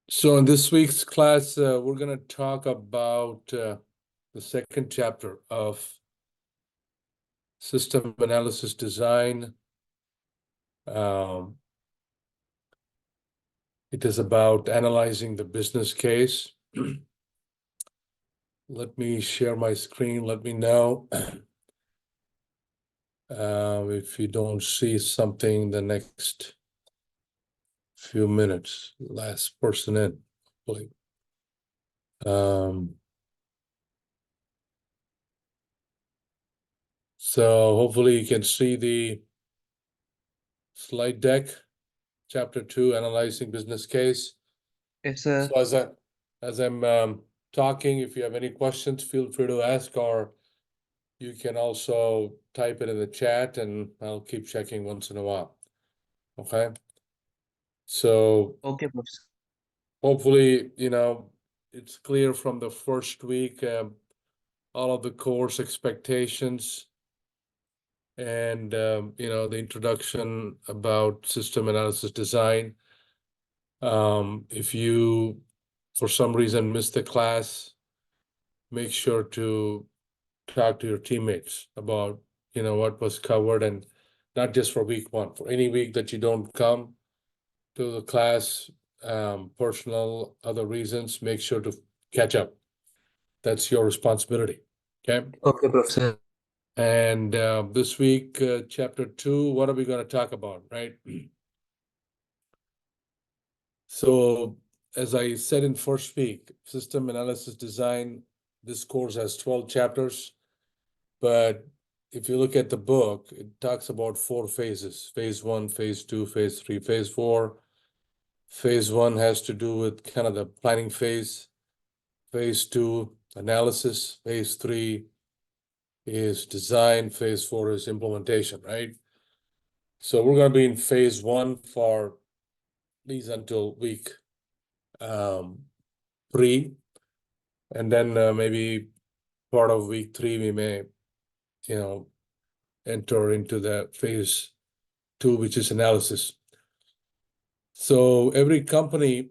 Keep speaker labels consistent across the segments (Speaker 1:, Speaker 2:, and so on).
Speaker 1: So in this week's class, we're going to talk about the second chapter of System Analysis Design. It is about analyzing the business case. Let me share my screen. Let me know if you don't see something the next few minutes. Last person in, hopefully. So hopefully you can see the slide deck, chapter 2, analyzing business case.
Speaker 2: Yes, sir.
Speaker 1: So as I'm talking, if you have any questions, feel free to ask, or you can also type it in the chat and I'll keep checking once in a while. Okay. So
Speaker 2: Okay, Professor.
Speaker 1: hopefully, it's clear from the first week, all of the course expectations and, the introduction about system analysis design. If you, for some reason, missed the class, make sure to talk to your teammates about, what was covered, and not just for week 1, for any week that you don't come to the class, personal, other reasons, make sure to catch up. That's your responsibility. Okay.
Speaker 2: Okay, Professor.
Speaker 1: And this week, chapter 2, what are we going to talk about, right? So as I said in first week, system analysis design, this course has 12 chapters, but if you look at the book, it talks about 4 phases: phase 1, phase 2, phase 3, phase 4. Phase 1 has to do with kind of the planning phase. Phase 2, analysis. Phase 3 is design. Phase 4 is implementation, right? So we're going to be in phase 1 for at least until week 3. And then maybe part of week 3, we may, enter into the phase 2, which is analysis. So every company,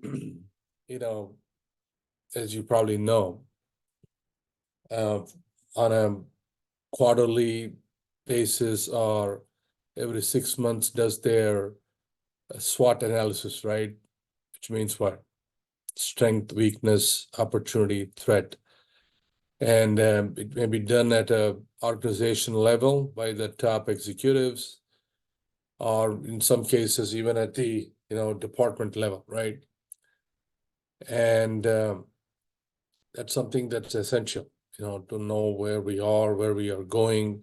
Speaker 1: as you probably know, on a quarterly basis or every 6 months does their SWOT analysis, right? Which means what? Strength, weakness, opportunity, threat. And it may be done at a organization level by the top executives, or in some cases, even at the, department level, right? And that's something that's essential, to know where we are going,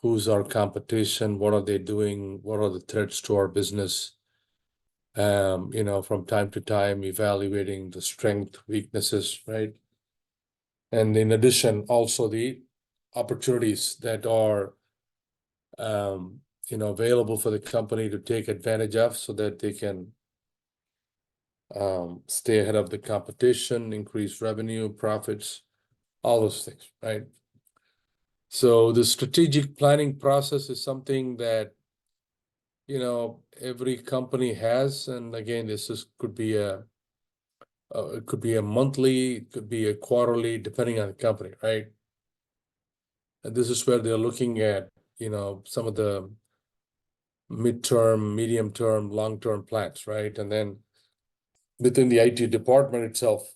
Speaker 1: who's our competition, what are they doing, what are the threats to our business. From time to time, evaluating the strength, weaknesses, right? And in addition, also the opportunities that are, available for the company to take advantage of so that they can stay ahead of the competition, increase revenue, profits, all those things, right? So the strategic planning process is something that, every company has. And again, could be a monthly, it could be a quarterly, depending on the company, right? And this is where they're looking at, some of the midterm, medium-term, long-term plans, right? And then within the IT department itself,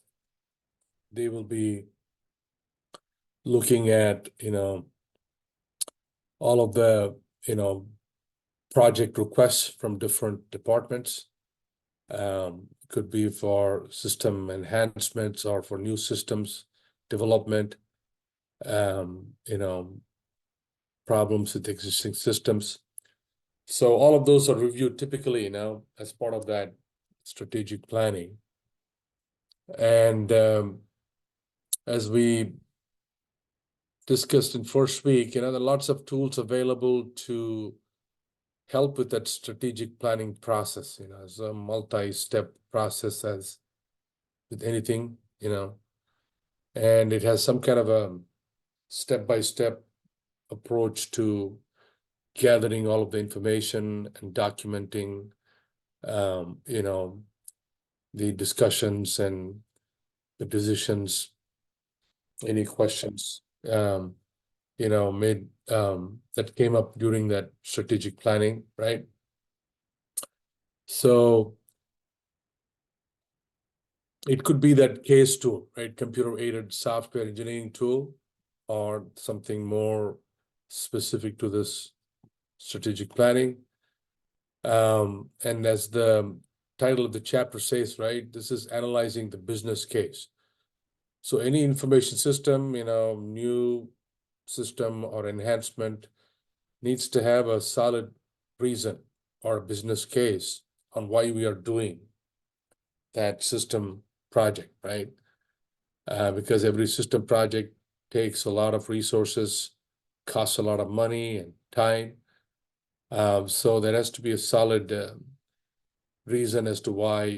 Speaker 1: they will be looking at, all of the, project requests from different departments. Could be for system enhancements or for new systems development, problems with existing systems. So all of those are reviewed typically, as part of that strategic planning. And as we discussed in first week, there are lots of tools available to help with that strategic planning process. It's a multi-step process, as with anything, and it has some kind of a step-by-step approach to gathering all of the information and documenting, the discussions and the decisions. Any questions, made that came up during that strategic planning, right? So it could be that case tool, right? Computer-aided software engineering tool, or something more specific to this strategic planning. And as the title of the chapter says, right, this is analyzing the business case. So any information system, new system or enhancement needs to have a solid reason or a business case on why we are doing that system project, right? Because every system project takes a lot of resources, costs a lot of money and time. So there has to be a solid reason as to why,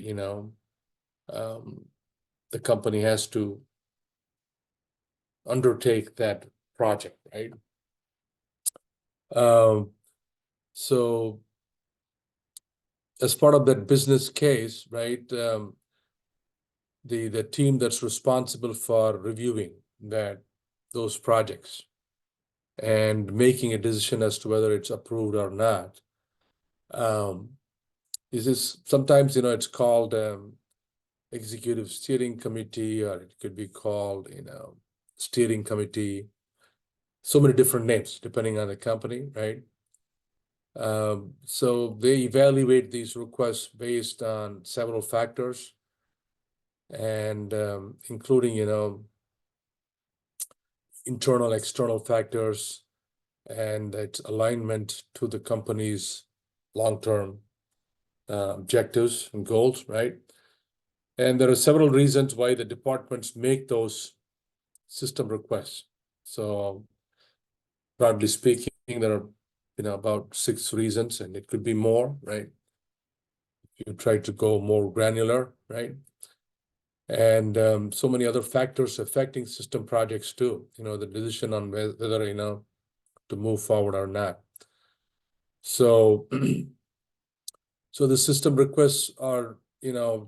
Speaker 1: the company has to undertake that project, right? So as part of that business case, right, the team that's responsible for reviewing those projects and making a decision as to whether it's approved or not. This is sometimes, it's called executive steering committee, or it could be called, steering committee. So many different names depending on the company, right? So they evaluate these requests based on several factors, and including, internal, external factors, and its alignment to the company's long-term objectives and goals, right? And there are several reasons why the departments make those system requests. So broadly speaking, there are, about 6 reasons, and it could be more, right? If you try to go more granular, right? And so many other factors affecting system projects too, the decision on whether, to move forward or not. So, so the system requests are,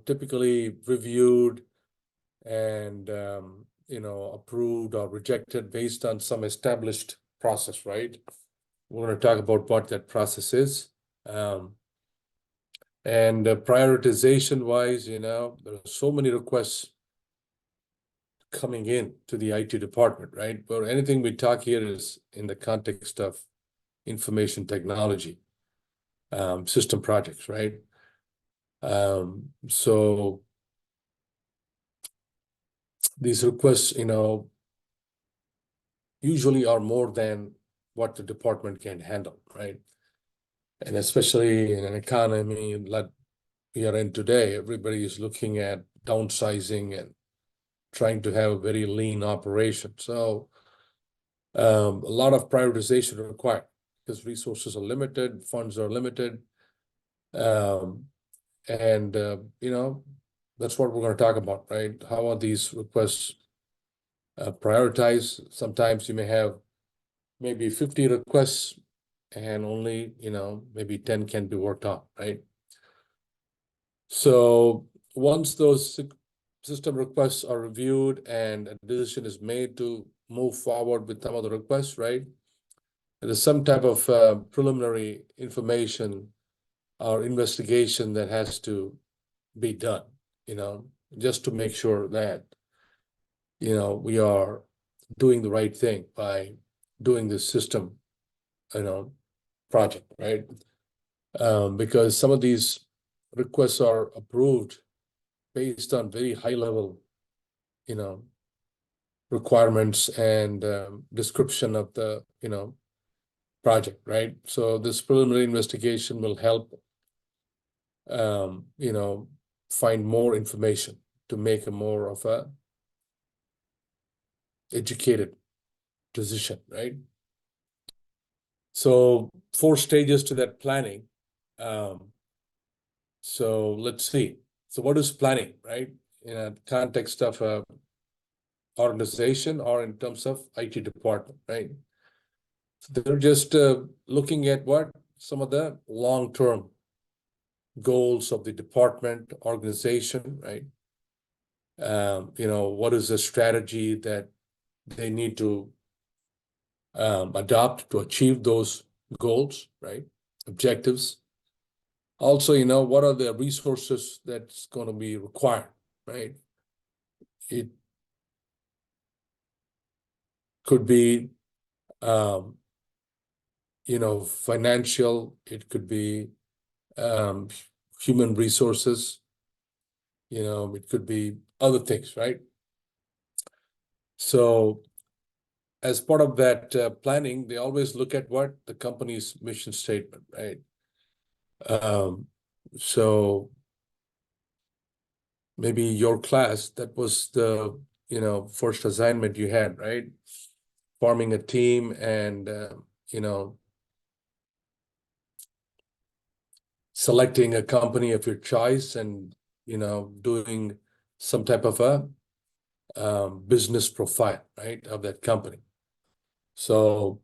Speaker 1: typically reviewed and, approved or rejected based on some established process, right? We're going to talk about what that process is. And prioritization wise, there are so many requests coming in to the IT department, right? But anything we talk here is in the context of information technology, system projects, right? So these requests, usually are more than what the department can handle, right? And especially in an economy like we are in today, everybody is looking at downsizing and trying to have a very lean operation. So a lot of prioritization required because resources are limited, funds are limited. And that's what we're going to talk about, right? How are these requests prioritized? Sometimes you may have maybe 50 requests and only, maybe 10 can be worked on, right? So once those system requests are reviewed and a decision is made to move forward with some of the requests, right? There's some type of preliminary information or investigation that has to be done, just to make sure that, we are doing the right thing by doing this system, project, right? Because some of these requests are approved based on very high level, requirements and description of the, project, right? So this preliminary investigation will help, find more information to make a more of a educated decision, right? So 4 stages to that planning. So let's see. So what is planning, right? In a context of a organization or in terms of IT department, right? So they're just looking at what some of the long-term goals of the department, organization, right? What is the strategy that they need to adopt to achieve those goals, right? Objectives. Also, what are the resources that's going to be required, right? It could be, financial, it could be human resources, it could be other things, right? So as part of that planning, they always look at what the company's mission statement, right? So maybe your class, that was the, first assignment you had, right? Forming a team and, selecting a company of your choice and, doing some type of a business profile, right, of that company. So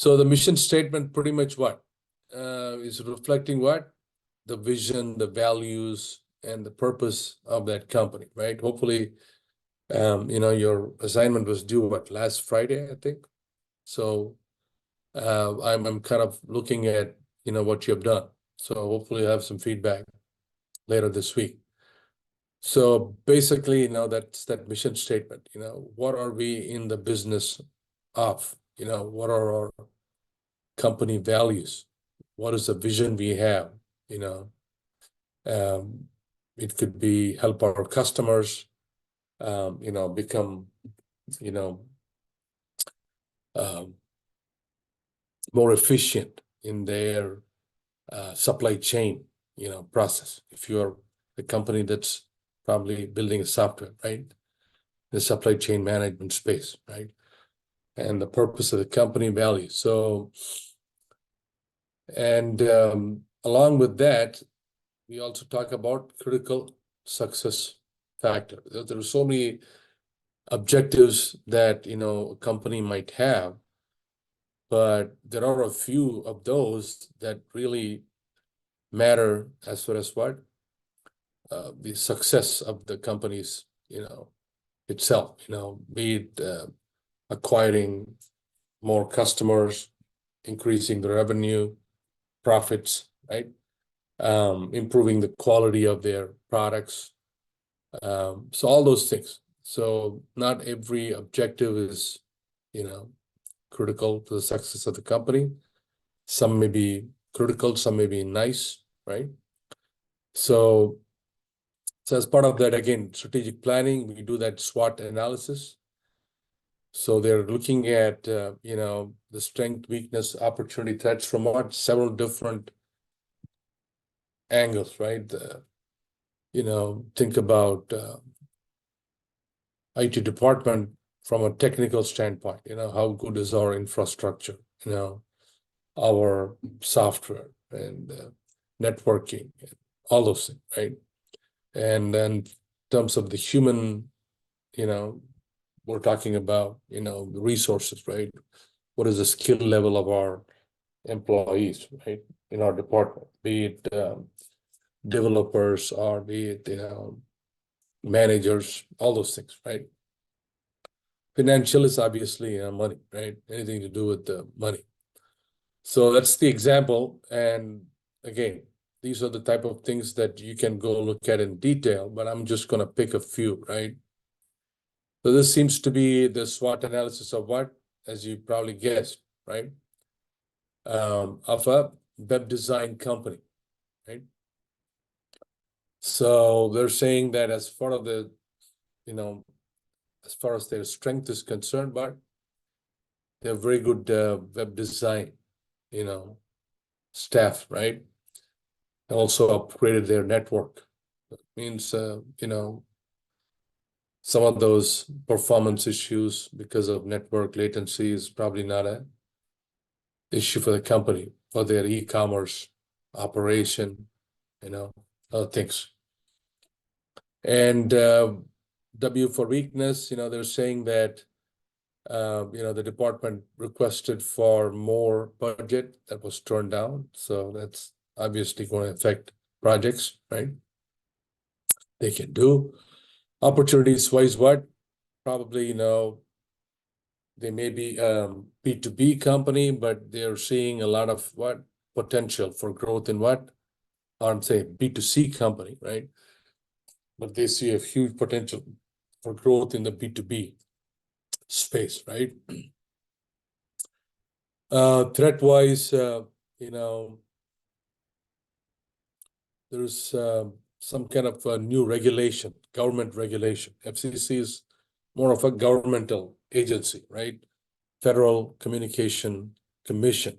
Speaker 1: the mission statement pretty much what is reflecting what? The vision, the values, and the purpose of that company, right? Hopefully, your assignment was due what, last Friday, I think. So I'm kind of looking at what you have done. So hopefully I have some feedback later this week. So basically, that's that mission statement. What are we in the business of? What are our company values? What is the vision we have? It could be help our customers, become, more efficient in their supply chain, process. If you're a company that's probably building a software, right? The supply chain management space, right? And the purpose of the company value. So, and along with that, we also talk about critical success factor. There are so many objectives that, a company might have, but there are a few of those that really matter as far as what the success of the company's, itself, be it acquiring more customers, increasing the revenue, profits, right? Improving the quality of their products. So all those things. So not every objective is, critical to the success of the company. Some may be critical, some may be nice, right? So as part of that, again, strategic planning, we do that SWOT analysis. So they're looking at, the strength, weakness, opportunity, threats from what? Several different angles, right? Think about IT department from a technical standpoint, how good is our infrastructure, our software and networking, all those things, right? And then in terms of the human, we're talking about, the resources, right? What is the skill level of our employees, right, in our department, be it developers or be it, managers, all those things, right? Financial is obviously money, right? Anything to do with the money. So that's the example. And again, these are the type of things that you can go look at in detail, but I'm just going to pick a few, right? So this seems to be the SWOT analysis of what, as you probably guessed, right? Of a web design company, right? So they're saying that as far as the, as far as their strength is concerned, but they have very good web design, staff, right? Also upgraded their network. That means, some of those performance issues because of network latency is probably not a issue for the company, for their e-commerce operation, other things. And W for weakness, they're saying that, the department requested for more budget that was turned down. So that's obviously going to affect projects, right? They can do. Opportunities wise, what? Probably, they may be B2B company, but they're seeing a lot of what? Potential for growth in what? I'm saying B2C company, right? But they see a huge potential for growth in the B2B space, right? Threat wise, there's some kind of a new regulation, government regulation. FCC is more of a governmental agency, right? Federal Communication Commission.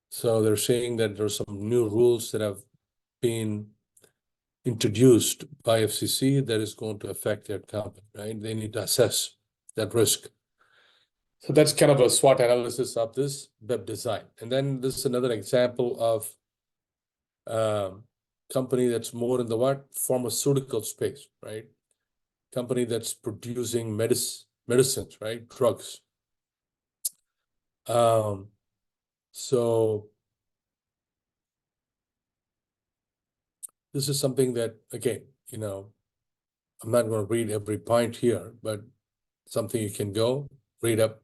Speaker 1: So they're saying that there's some new rules that have been introduced by FCC that is going to affect their company, right? They need to assess that risk. So that's kind of a SWOT analysis of this web design. And then this is another example of company that's more in the what? Pharmaceutical space, right? Company that's producing medicines, right? Drugs. So this is something that, again, I'm not going to read every point here, but something you can go read up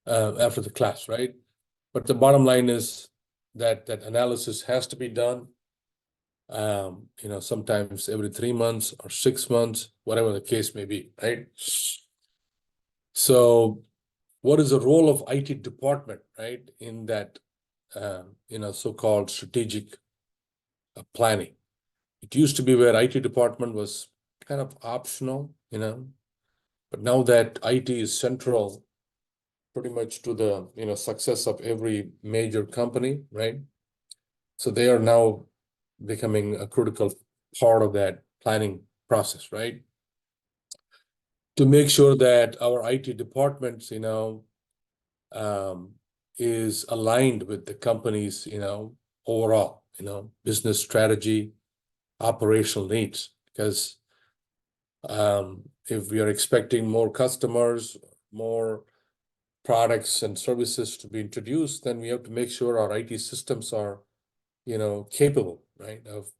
Speaker 1: after the class, right? But the bottom line is that analysis has to be done. Sometimes every 3 months or 6 months, whatever the case may be, right? So what is the role of IT department, right, in that, so-called strategic planning? It used to be where IT department was kind of optional, but now that IT is central pretty much to the, success of every major company, right? So they are now becoming a critical part of that planning process, right? To make sure that our IT departments, is aligned with the company's, overall, business strategy, operational needs. Because if we are expecting more customers, more products and services to be introduced, then we have to make sure our IT systems are, capable, right, of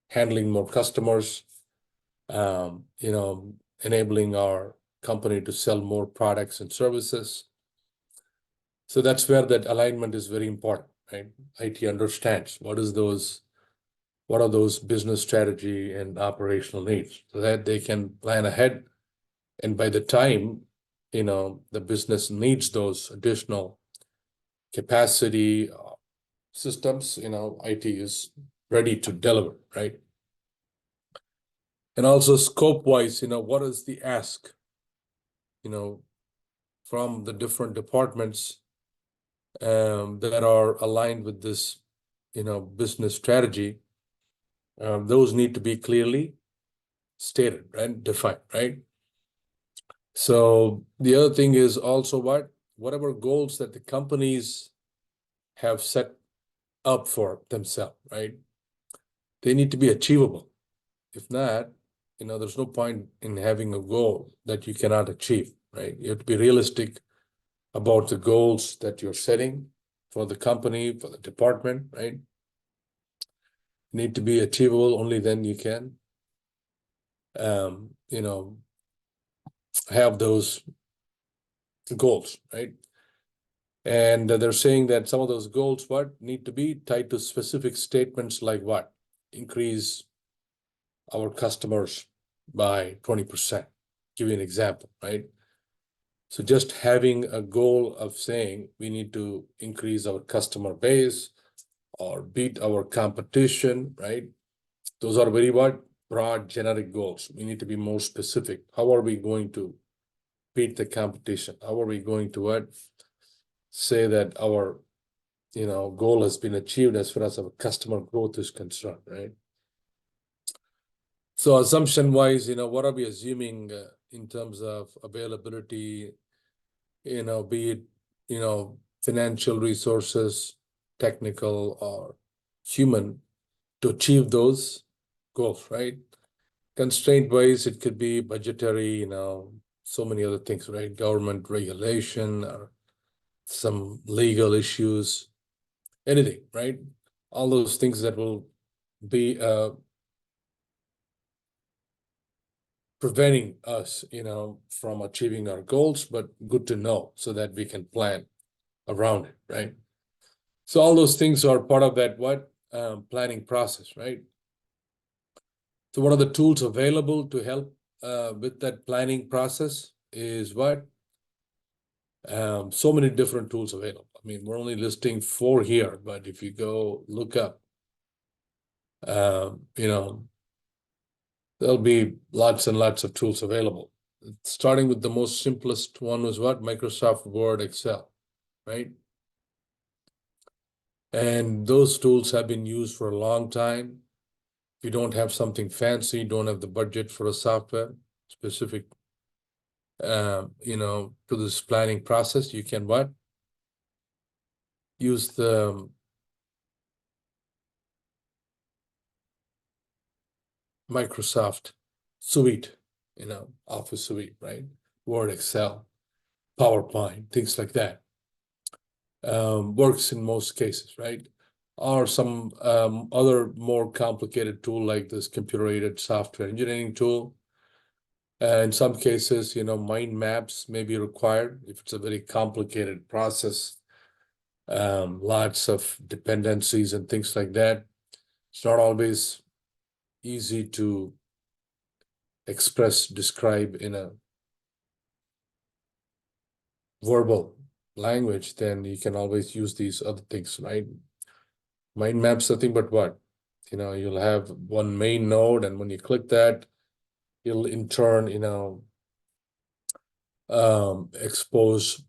Speaker 1: handling more customers, enabling our company to sell more products and services. So that's where that alignment is very important, right? IT understands what are those business strategy and operational needs so that they can plan ahead. And by the time, the business needs those additional capacity systems, IT is ready to deliver, right? And also scope-wise, what is the ask, from the different departments that are aligned with this, business strategy. Those need to be clearly stated, right? Defined, right? So the other thing is also whatever goals that the companies have set up for themselves, right? They need to be achievable. If not, there's no point in having a goal that you cannot achieve, right? You have to be realistic about the goals that you're setting for the company, for the department, right? Need to be achievable. Only then you can, have those goals, right? And they're saying that some of those goals, need to be tied to specific statements like what? Increase our customers by 20%. Give you an example, right? So just having a goal of saying we need to increase our customer base or beat our competition, right? Those are very broad, generic goals. We need to be more specific. How are we going to beat the competition? How are we going to say that our, goal has been achieved as far as our customer growth is concerned, right? So assumption-wise, what are we assuming in terms of availability, be it, financial resources, technical or human, to achieve those goals, right? Constraint-wise, it could be budgetary, so many other things, right? Government regulation or some legal issues, anything, right? All those things that will be preventing us, from achieving our goals, but good to know so that we can plan around it, right? So all those things are part of that planning process, right? So what are the tools available to help with that planning process is what? So many different tools available. I mean, we're only listing 4 here, but if you go look up, there'll be lots and lots of tools available. Starting with the most simplest one was what? Microsoft Word, Excel, right? And those tools have been used for a long time. If you don't have something fancy, don't have the budget for a software specific, to this planning process, you can what? Use the Microsoft Suite, Office Suite, right? Word, Excel, PowerPoint, things like that. Works in most cases, right? Or some other more complicated tool like this computer-aided software engineering tool. In some cases, mind maps may be required if it's a very complicated process. Lots of dependencies and things like that. It's not always easy to express, describe in a verbal language, then you can always use these other things, right? Mind maps, nothing but what? You'll have one main node, and when you click that, it'll in turn, expose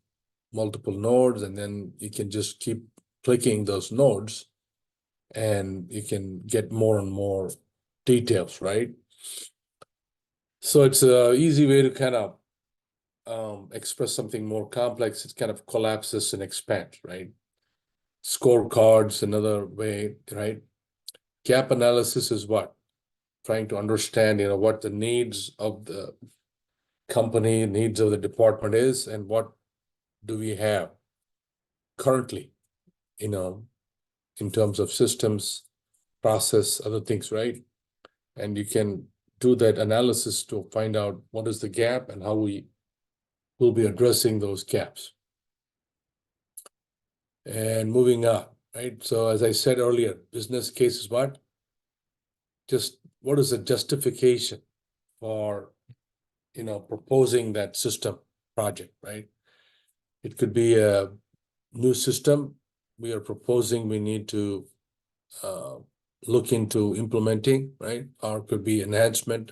Speaker 1: multiple nodes, and then you can just keep clicking those nodes, and you can get more and more details, right? So it's a easy way to kind of express something more complex. It kind of collapses and expands, right? Scorecards, another way, right? Gap analysis is what? Trying to understand, what the needs of the company, needs of the department is, and what do we have currently, in terms of systems, process, other things, right? And you can do that analysis to find out what is the gap and how we will be addressing those gaps. And moving on, right? So as I said earlier, business case is what? Just what is the justification for, proposing that system project, right? It could be a new system we are proposing we need to look into implementing, right? Or it could be enhancement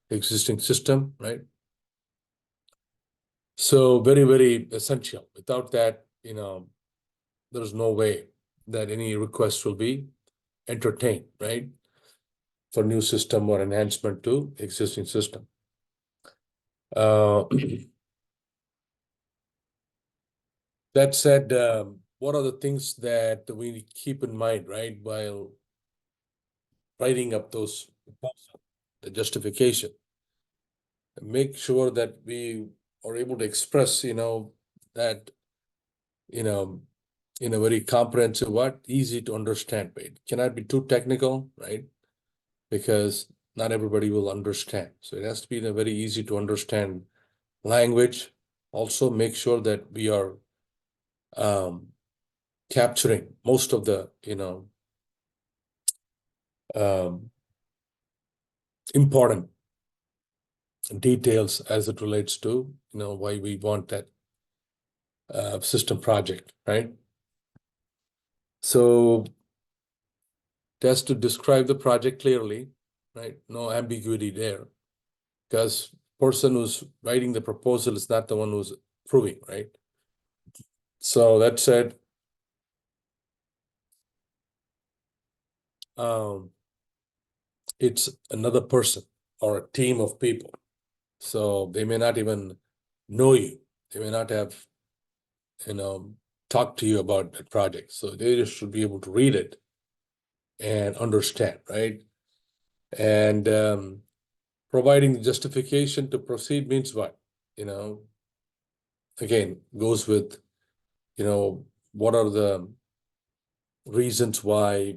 Speaker 1: existing system, right? So very, very essential. Without that, there's no way that any request will be entertained, right? For new system or enhancement to existing system. That said, what are the things that we keep in mind, right, while writing up those proposals, the justification? Make sure that we are able to express, that, in a very comprehensive, easy to understand way. It cannot be too technical, right? Because not everybody will understand. So it has to be in a very easy to understand language. Also, make sure that we are capturing most of the, important details as it relates to, why we want that system project, right? So that's to describe the project clearly, right? No ambiguity there, because person who's writing the proposal is not the one who's approving, right? So that said, it's another person or a team of people. So they may not even know you. They may not have, talked to you about that project. So they just should be able to read it and understand, right? And providing the justification to proceed means what? Again, goes with, what are the reasons why,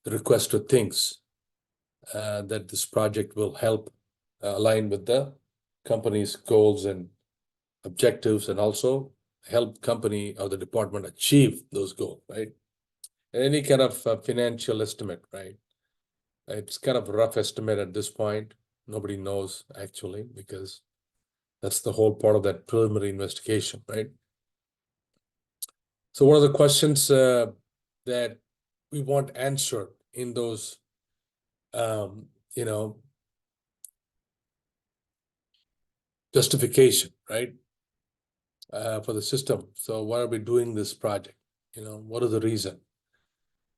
Speaker 1: requested things that this project will help align with the company's goals and objectives, and also help company or the department achieve those goals, right? Any kind of financial estimate, right? It's kind of a rough estimate at this point. Nobody knows actually, because that's the whole part of that preliminary investigation, right? So what are the questions that we want answered in those, you know, justification, right? For the system. So why are we doing this project? You know, what is the reason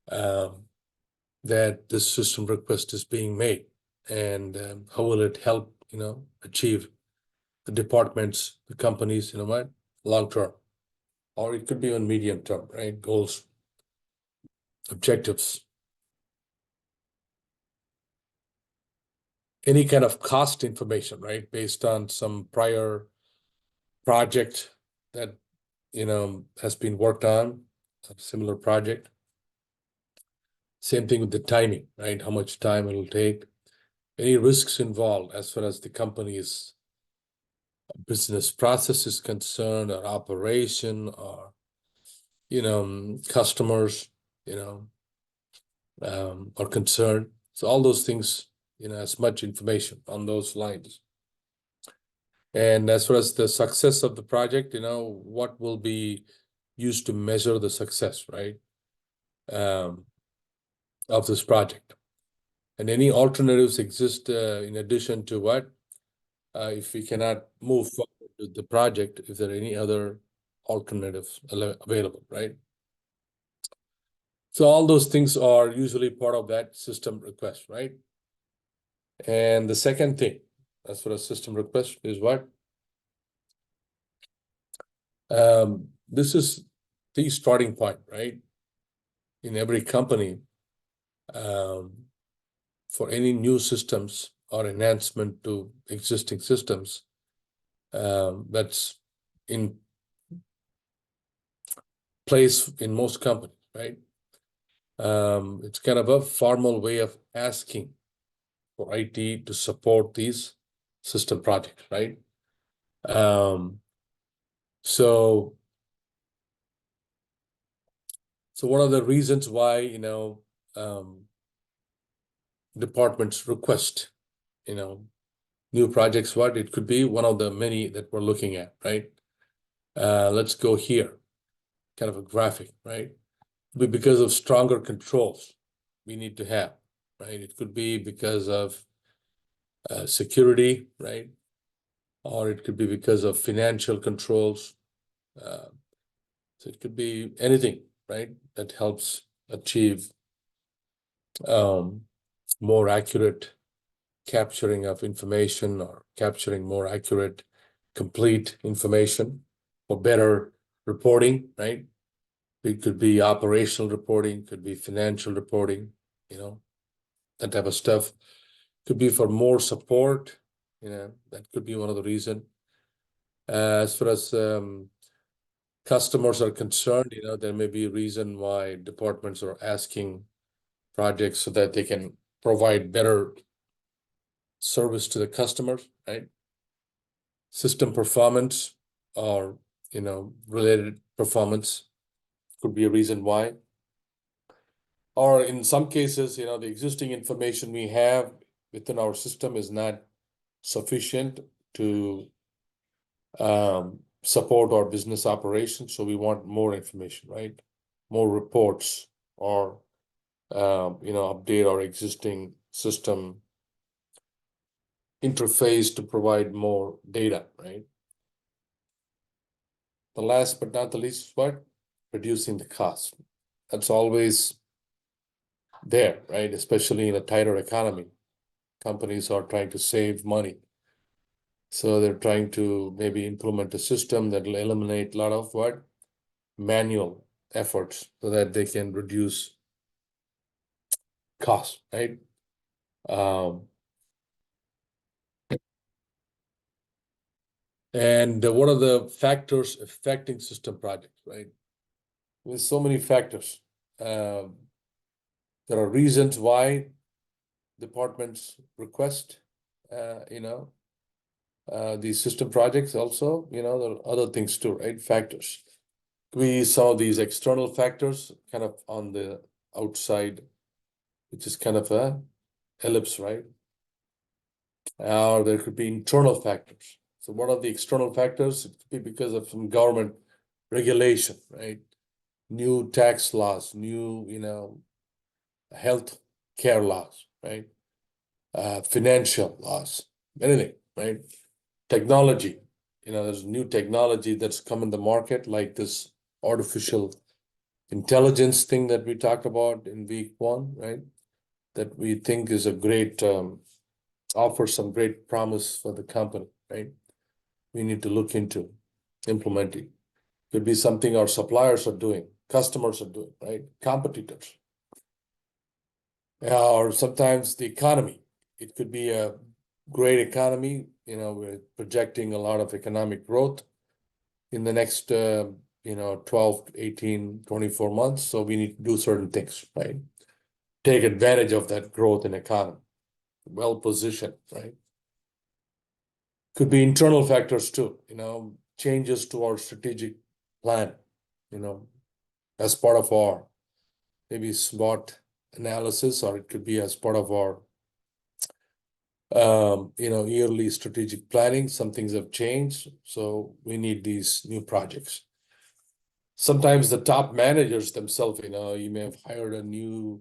Speaker 1: that this system request is being made, and how will it help, you know, achieve the departments, the companies, you know, what, long term, or it could be on medium term, right? Goals, objectives. Any kind of cost information, right? Based on some prior project that, you know, has been worked on, a similar project. Same thing with the timing, right? How much time it will take. Any risks involved as far as the company's business process is concerned, or operation, or, you know, customers, you know, are concerned. So all those things, you know, as much information on those lines. And as far as the success of the project, you know, what will be used to measure the success, right? Of this project. And any alternatives exist in addition to what? If we cannot move forward with the project, if there are any other alternatives available, right? So all those things are usually part of that system request, right? And the second thing, as for a system request, is what? This is the starting point, right? In every company, for any new systems or enhancement to existing systems, that's in place in most companies, right? It's kind of a formal way of asking for IT to support these system projects, right? So what are the reasons why, you know, departments request, you know, new projects? What it could be one of the many that we're looking at, right? Let's go here, kind of a graphic, right? It could be because of stronger controls we need to have, right? It could be because of security, right? Or it could be because of financial controls. So it could be anything, right? That helps achieve more accurate capturing of information, or capturing more accurate, complete information, or better reporting, right? It could be operational reporting, could be financial reporting, you know, that type of stuff. Could be for more support, you know, that could be one of the reasons. As far as customers are concerned, you know, there may be a reason why departments are asking projects so that they can provide better service to the customers, right? System performance, or, you know, related performance could be a reason why. Or in some cases, you know, the existing information we have within our system is not sufficient to support our business operations. So we want more information, right? More reports, or, you know, update our existing system interface to provide more data, right? The last but not the least is what? Reducing the cost. That's always there, right? Especially in a tighter economy. Companies are trying to save money. So they're trying to maybe implement a system that will eliminate a lot of what? Manual efforts, so that they can reduce costs, right? And what are the factors affecting system projects, right? There's so many factors. There are reasons why departments request, these system projects also, there are other things too, right? Factors. We saw these external factors kind of on the outside, which is kind of a ellipse, right? Or there could be internal factors. So what are the external factors? It could be because of some government regulation, right? New tax laws, new, health care laws, right? Financial laws, anything, right? Technology, there's new technology that's come in the market, like this artificial intelligence thing that we talked about in week 1, right? That we think is a great, offers some great promise for the company, right? We need to look into implementing. Could be something our suppliers are doing, customers are doing, right? Competitors. Or sometimes the economy. It could be a great economy, we're projecting a lot of economic growth in the next, 12, 18, 24 months. So we need to do certain things, right? Take advantage of that growth in economy. Well positioned, right? Could be internal factors too, changes to our strategic plan, as part of our maybe SWOT analysis, or it could be as part of our yearly strategic planning. Some things have changed, so we need these new projects. Sometimes the top managers themselves, you may have hired a new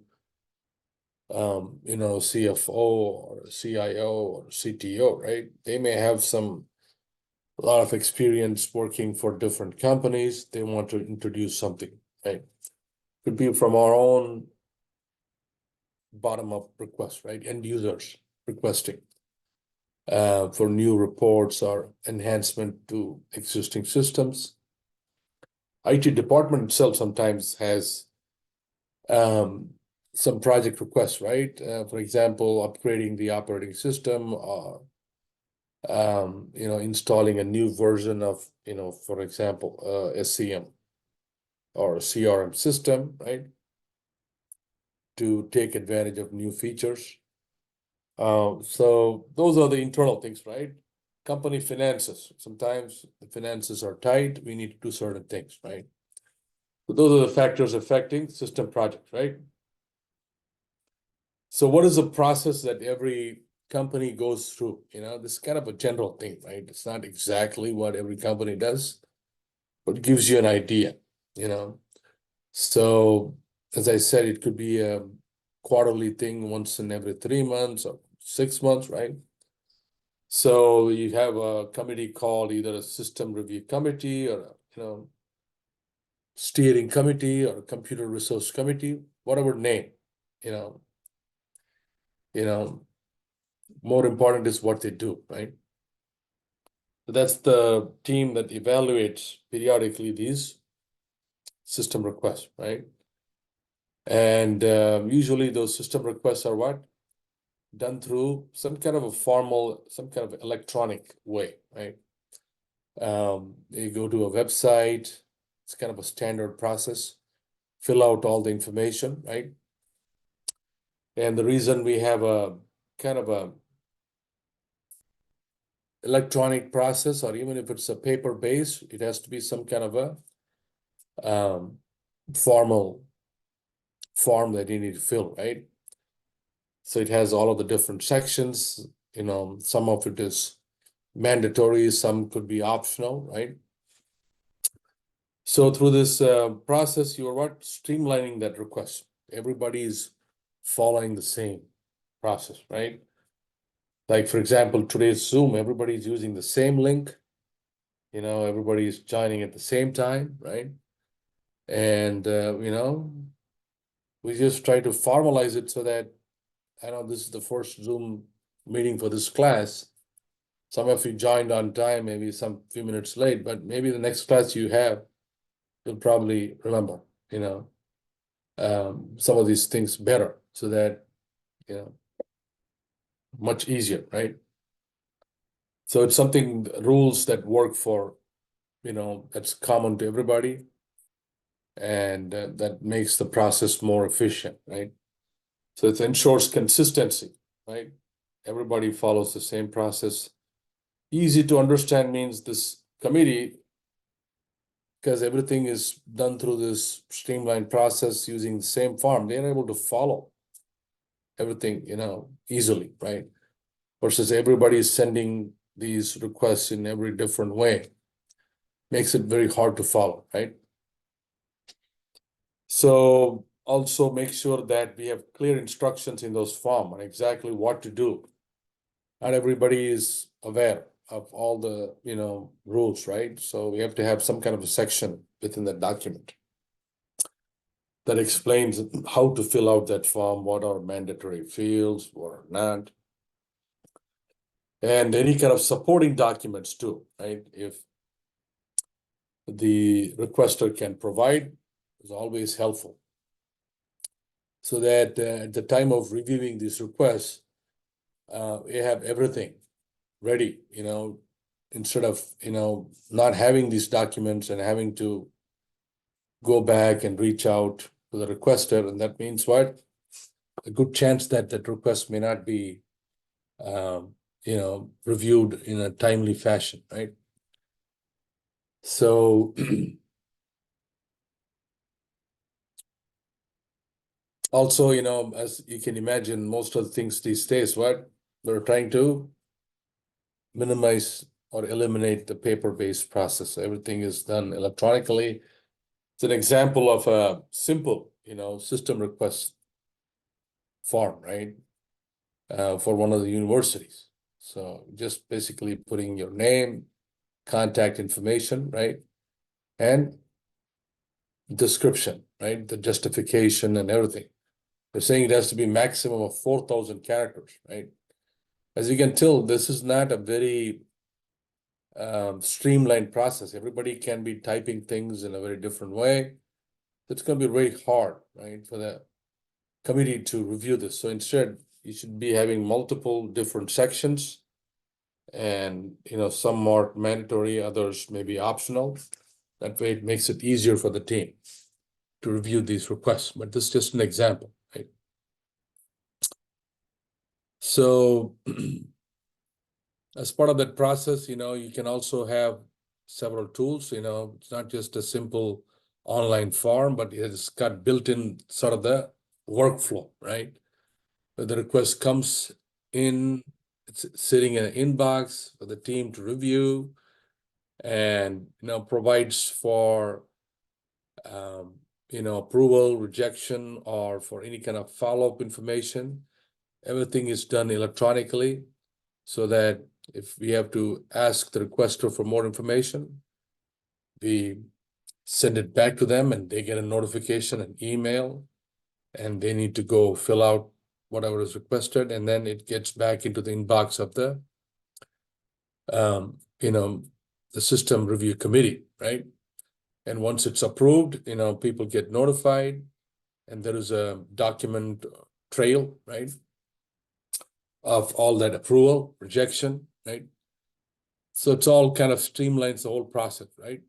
Speaker 1: CFO or CIO or CTO, right? They may have a lot of experience working for different companies. They want to introduce something, right? Could be from our own bottom-up request, right? End users requesting for new reports or enhancement to existing systems. IT department itself sometimes has some project requests, right? For example, upgrading the operating system or installing a new version of, for example, SCM or CRM system, right? To take advantage of new features. So those are the internal things, right? Company finances. Sometimes the finances are tight. We need to do certain things, right? So those are the factors affecting system projects, right? So what is the process that every company goes through? This is kind of a general thing, right? It's not exactly what every company does, but it gives you an idea, So as I said, it could be a quarterly thing once in every 3 months or 6 months, right? So you have a committee called either a system review committee or steering committee or a computer resource committee, whatever name, more important is what they do, right? So that's the team that evaluates periodically these system requests, right? And usually those system requests are what? Done through some kind of a formal, some kind of electronic way, right? You go to a website, it's kind of a standard process, fill out all the information, right? And the reason we have a kind of a electronic process, or even if it's a paper base, it has to be some kind of a formal form that you need to fill, right? So it has all of the different sections, some of it is mandatory, some could be optional, right? So through this process, you are what? Streamlining that request. Everybody is following the same process, right? Like, for example, today's Zoom, everybody's using the same link. Everybody's joining at the same time, right? And, we just try to formalize it so that, I know this is the first Zoom meeting for this class. Some of you joined on time, maybe some few minutes late, but maybe the next class you have, you'll probably remember, some of these things better so that, much easier, right? So it's something, rules that work for, that's common to everybody. And that makes the process more efficient, right? So it ensures consistency, right? Everybody follows the same process. Easy to understand means this committee, because everything is done through this streamlined process using the same form, they're able to follow everything, easily, right? Versus everybody is sending these requests in every different way. Makes it very hard to follow, right? So also make sure that we have clear instructions in those form on exactly what to do. Not everybody is aware of all the, rules, right? So we have to have some kind of a section within the document that explains how to fill out that form, what are mandatory fields, what are not. And any kind of supporting documents too, right? If the requester can provide, is always helpful. So that at the time of reviewing these requests, we have everything ready, instead of, not having these documents and having to go back and reach out to the requester. And that means what? A good chance that that request may not be, reviewed in a timely fashion, right? So also, as you can imagine, most of the things these days, what we're trying to minimize or eliminate the paper-based process. Everything is done electronically. It's an example of a simple, system request form, right? For one of the universities. So just basically putting your name, contact information, right? And description, right? The justification and everything. They're saying it has to be maximum of 4,000 characters, right? As you can tell, this is not a very streamlined process. Everybody can be typing things in a very different way. It's going to be very hard, right, for the committee to review this. So instead, you should be having multiple different sections, and some are mandatory, others may be optional. That way, it makes it easier for the team to review these requests. But this is just an example, right? So as part of that process, you can also have several tools. It's not just a simple online form, but it's got built-in sort of the workflow, right? Where the request comes in, it's sitting in an inbox for the team to review, and provides for approval, rejection, or for any kind of follow-up information. Everything is done electronically, so that if we have to ask the requester for more information, we send it back to them and they get a notification, an email, and they need to go fill out whatever is requested, and then it gets back into the inbox of the the system review committee, right? And once it's approved, people get notified, and there is a document trail, right, of all that approval, rejection, right? So it's all kind of streamlines the whole process, right?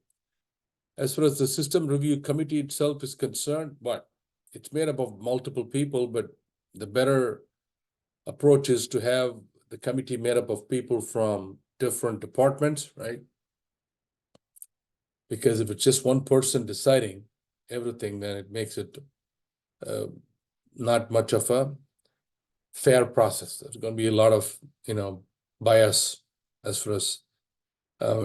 Speaker 1: As far as the system review committee itself is concerned, but it's made up of multiple people, but the better approach is to have the committee made up of people from different departments, right? Because if it's just one person deciding everything, then it makes it not much of a fair process. There's going to be a lot of, bias as far as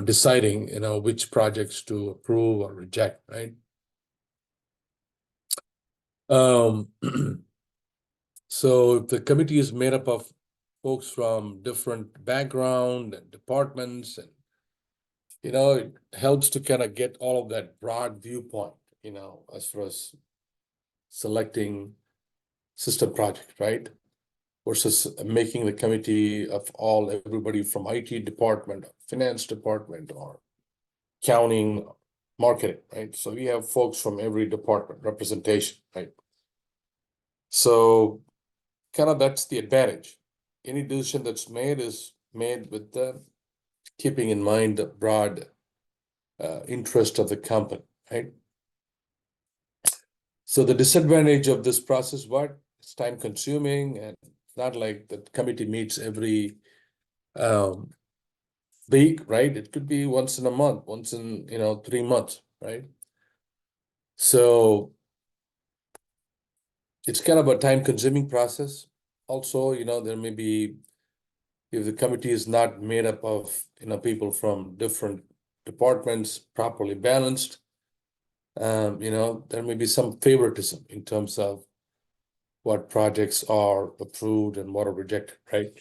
Speaker 1: deciding, which projects to approve or reject, right? So if the committee is made up of folks from different background and departments, and it helps to kind of get all of that broad viewpoint, as far as selecting system project, right? Versus making the committee of everybody from IT department, finance department, or accounting, marketing, right? So we have folks from every department representation, right? So kind of that's the advantage. Any decision that's made is made with the keeping in mind the broad interest of the company, right? So the disadvantage of this process, what? it's time consuming, and it's not like the committee meets every week, right? It could be once in a month, once in 3 months, right? So it's kind of a time consuming process. Also, there may be, if the committee is not made up of people from different departments, properly balanced, there may be some favoritism in terms of what projects are approved and what are rejected, right?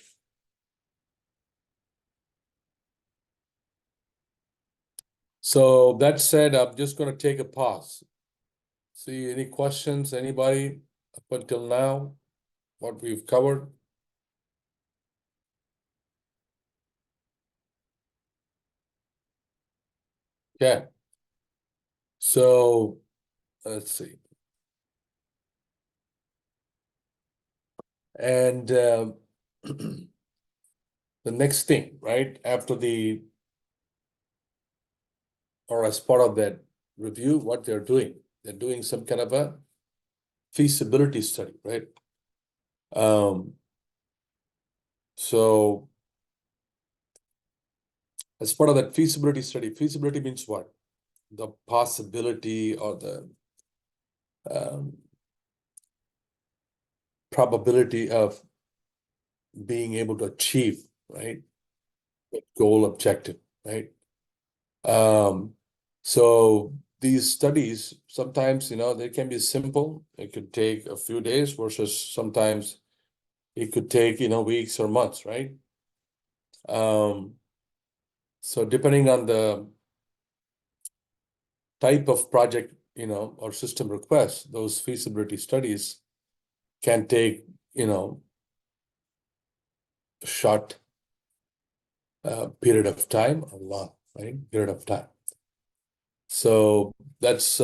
Speaker 1: So that said, I'm just going to take a pause. See any questions, anybody up until now, what we've covered? Yeah. So let's see. And the next thing, right, after or as part of that review, what they're doing some kind of a feasibility study, right? So as part of that feasibility study, feasibility means what? The possibility or the probability of being able to achieve, right? Goal objective, right? So these studies, sometimes, they can be simple. It could take a few days versus sometimes it could take, weeks or months, right? So depending on the type of project, or system request, those feasibility studies can take, a short period of time or long, right? Period of time. So that's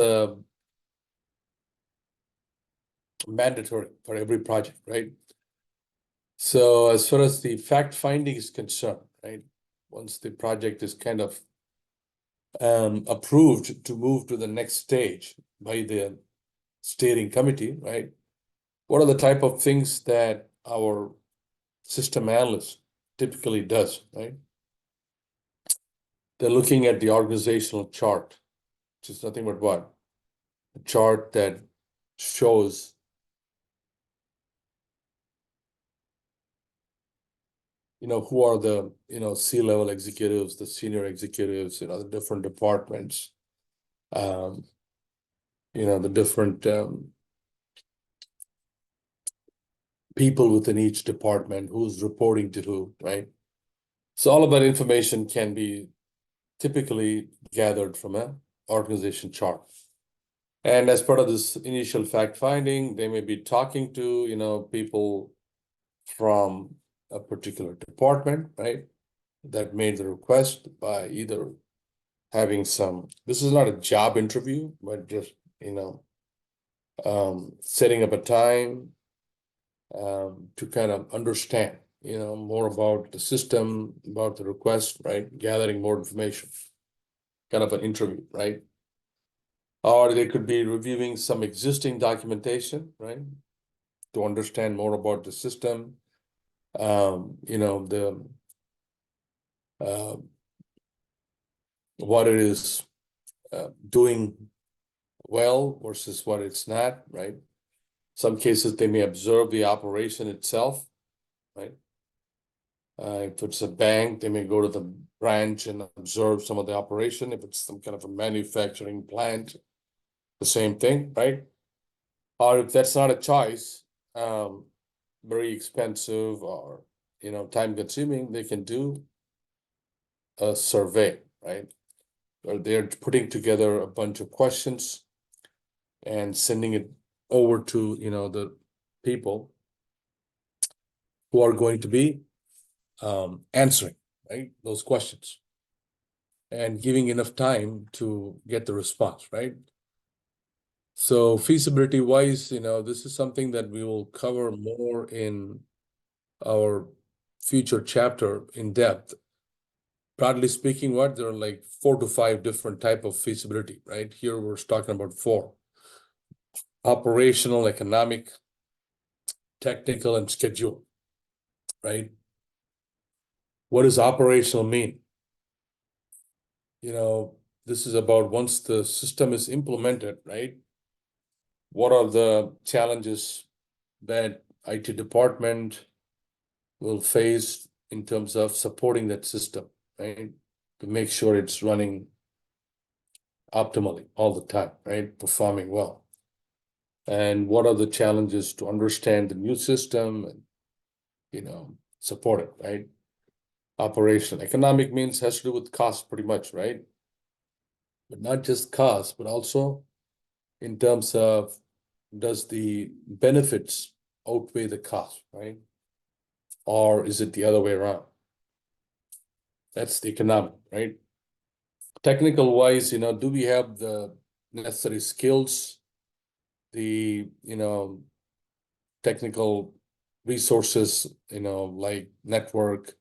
Speaker 1: mandatory for every project, right? So as far as the fact finding is concerned, right? Once the project is kind of approved to move to the next stage by the steering committee, right? What are the type of things that our system analyst typically does, right? They're looking at the organizational chart, which is nothing but what? A chart that shows who are the, C-level executives, the senior executives, the different departments, the different people within each department, who's reporting to who, right? So all of that information can be typically gathered from an organization chart. And as part of this initial fact finding, they may be talking to, people from a particular department, right? That made the request by either having this is not a job interview, but just, setting up a time to kind of understand, more about the system, about the request, right? Gathering more information, kind of an interview, right? Or they could be reviewing some existing documentation, right? To understand more about the system, what it is doing well versus what it's not, right? Some cases they may observe the operation itself, right? If it's a bank, they may go to the branch and observe some of the operation. If it's some kind of a manufacturing plant, the same thing, right? Or if that's not a choice, very expensive or time consuming, they can do a survey, right? Or they're putting together a bunch of questions and sending it over to the people who are going to be answering, right, those questions and giving enough time to get the response, right? So feasibility wise, this is something that we will cover more in our future chapter in depth. Broadly speaking, there are like 4 to 5 different type of feasibility, right? Here we're talking about 4: operational, economic, technical, and schedule, right? What does operational mean? This is about once the system is implemented, right? What are the challenges that IT department will face in terms of supporting that system, right? To make sure it's running optimally all the time, right? Performing well. And what are the challenges to understand the new system and, support it, right? Operational. Economic means has to do with cost pretty much, right? But not just cost, but also in terms of does the benefits outweigh the cost, right? Or is it the other way around? That's the economic, right? Technical wise, do we have the necessary skills, the, technical resources, like network,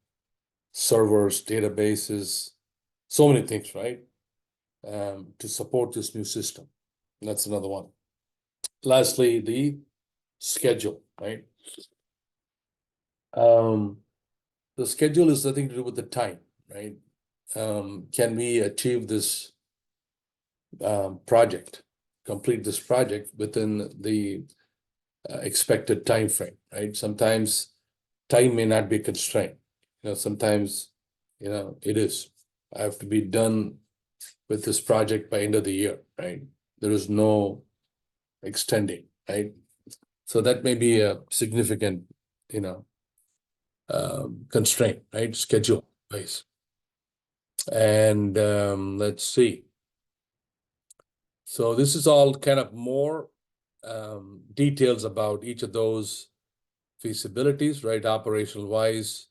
Speaker 1: servers, databases, so many things, right? To support this new system. That's another one. Lastly, the schedule, right? The schedule is nothing to do with the time, right? Can we achieve this project, complete this project within the expected time frame, right? Sometimes time may not be a constraint. Sometimes, it is. I have to be done with this project by end of the year, right? There is no extending, right? So that may be a significant, constraint, right? Schedule base. And let's see. So this is all kind of more details about each of those feasibilities, right? Operational wise,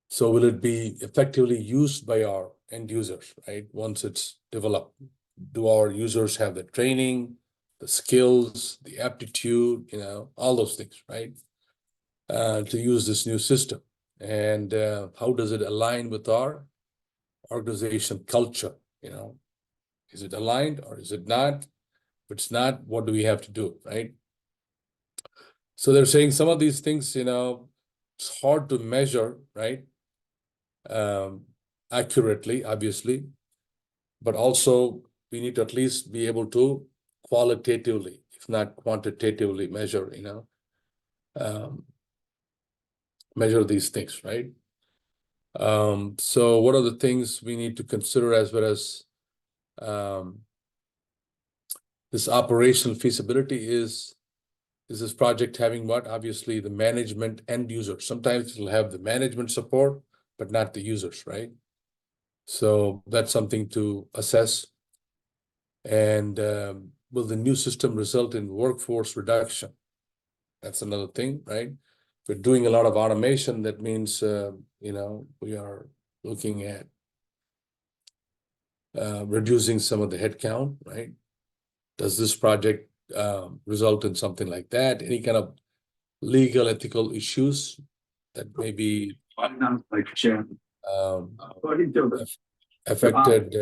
Speaker 1: so will it be effectively used by our end users, right? Once it's developed, do our users have the training, the skills, the aptitude, all those things, right? To use this new system. And how does it align with our organization culture? Is it aligned or is it not? If it's not, what do we have to do, right? So they're saying some of these things, it's hard to measure, right? Accurately, obviously, but also we need to at least be able to qualitatively, if not quantitatively, measure, measure these things, right? So what are the things we need to consider as well as this operational feasibility is this project having what? Obviously, the management and users. Sometimes it'll have the management support, but not the users, right? So that's something to assess. And will the new system result in workforce reduction? That's another thing, right? If we're doing a lot of automation, that means, we are looking at reducing some of the headcount, right? Does this project result in something like that? Any kind of legal, ethical issues that may be affected.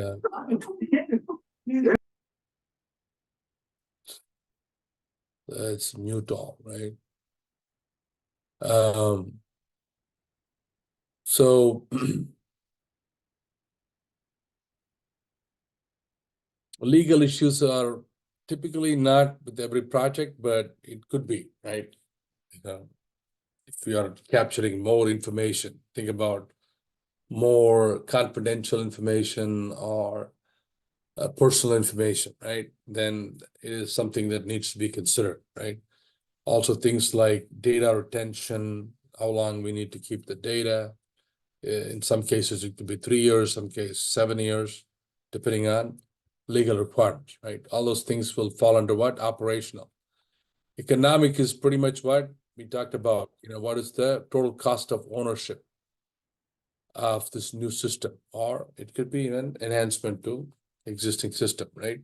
Speaker 1: It's mute all, right? So legal issues are typically not with every project, but it could be, right? If we are capturing more information, think about more confidential information or personal information, right? Then it is something that needs to be considered, right? Also things like data retention, how long we need to keep the data. In some cases, it could be 3 years, some cases 7 years, depending on legal requirements, right? All those things will fall under what? Operational. Economic is pretty much what we talked about. What is the total cost of ownership of this new system? Or it could be an enhancement to existing system, right?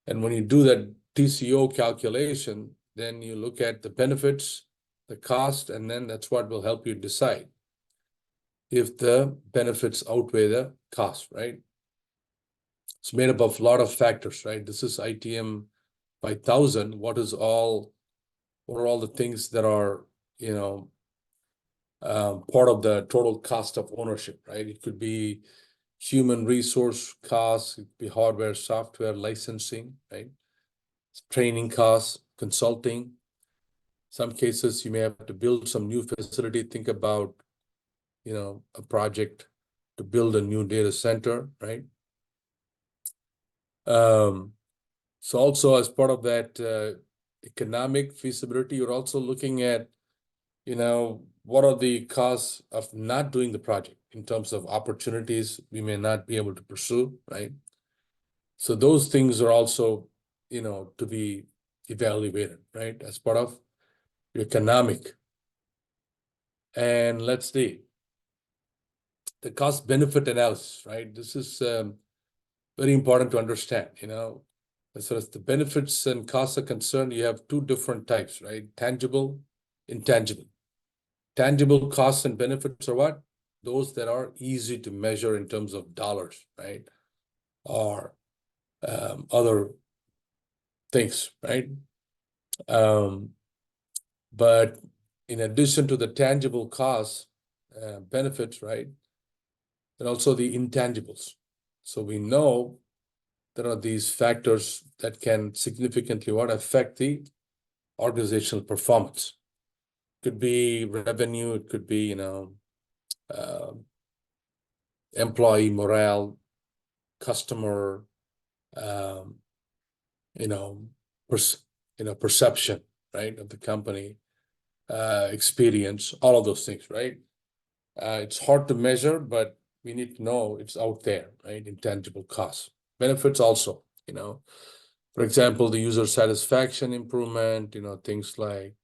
Speaker 1: And when you do that TCO calculation, then you look at the benefits, the cost, and then that's what will help you decide if the benefits outweigh the cost, right? It's made up of a lot of factors, right? This is ITM by 1,000, what are all the things that are, part of the total cost of ownership, right? It could be human resource costs, it could be hardware, software, licensing, right? Training costs, consulting. Some cases you may have to build some new facility. Think about, a project to build a new data center, right? So also as part of that economic feasibility, you're also looking at, what are the costs of not doing the project in terms of opportunities we may not be able to pursue, right? So those things are also, to be evaluated, right? As part of economic. And let's see, the cost benefit analysis, right? This is very important to understand, as far as the benefits and costs are concerned, you have two different types, right? Tangible, intangible. Tangible costs and benefits are what? Those that are easy to measure in terms of dollars, right? Or other things, right? But in addition to the tangible costs, benefits, right? And also the intangibles. So we know there are these factors that can significantly affect the organizational performance. Could be revenue, it could be, employee morale, customer, perception, right, of the company, experience, all of those things, right? It's hard to measure, but we need to know it's out there, right? Intangible costs. Benefits also, for example, the user satisfaction improvement, things like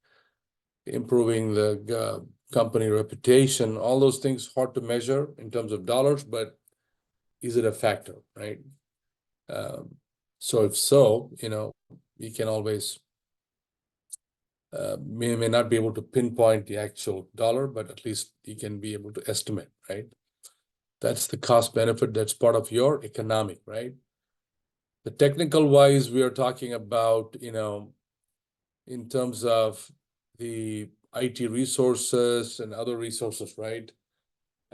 Speaker 1: improving the company reputation, all those things hard to measure in terms of dollars, but is it a factor, right? So if so, we can always may not be able to pinpoint the actual dollar, but at least you can be able to estimate, right? That's the cost benefit. That's part of your economic, right? The technical wise, we are talking about, in terms of the IT resources and other resources, right?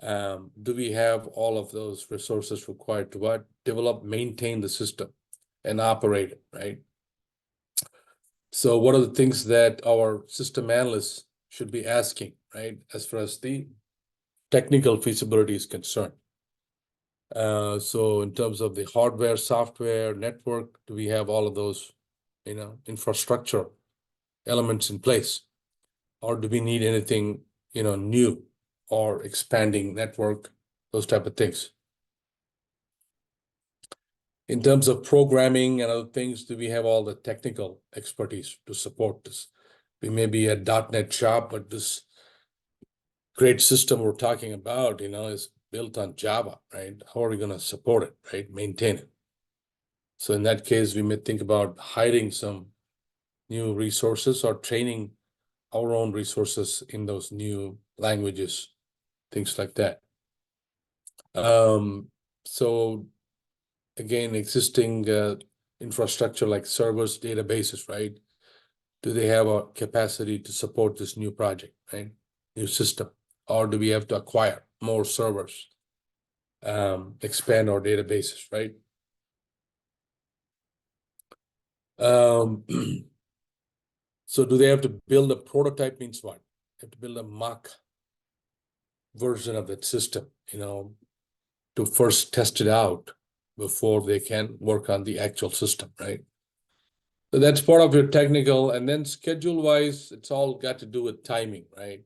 Speaker 1: Do we have all of those resources required to what? Develop, maintain the system and operate it, right? So what are the things that our system analysts should be asking, right? As far as the technical feasibility is concerned. So in terms of the hardware, software, network, do we have all of those, infrastructure elements in place? Or do we need anything, new or expanding network, those type of things? In terms of programming and other things, do we have all the technical expertise to support this? We may be a .NET shop, but this great system we're talking about, is built on Java, right? How are we going to support it, right? Maintain it. So in that case, we may think about hiring some new resources or training our own resources in those new languages, things like that. So again, existing infrastructure like servers, databases, right? Do they have a capacity to support this new project, right? New system, or do we have to acquire more servers, expand our databases, right? So do they have to build a prototype? Means what? They have to build a mock version of that system, to first test it out before they can work on the actual system, right? So that's part of your technical, and then schedule wise, it's all got to do with timing, right?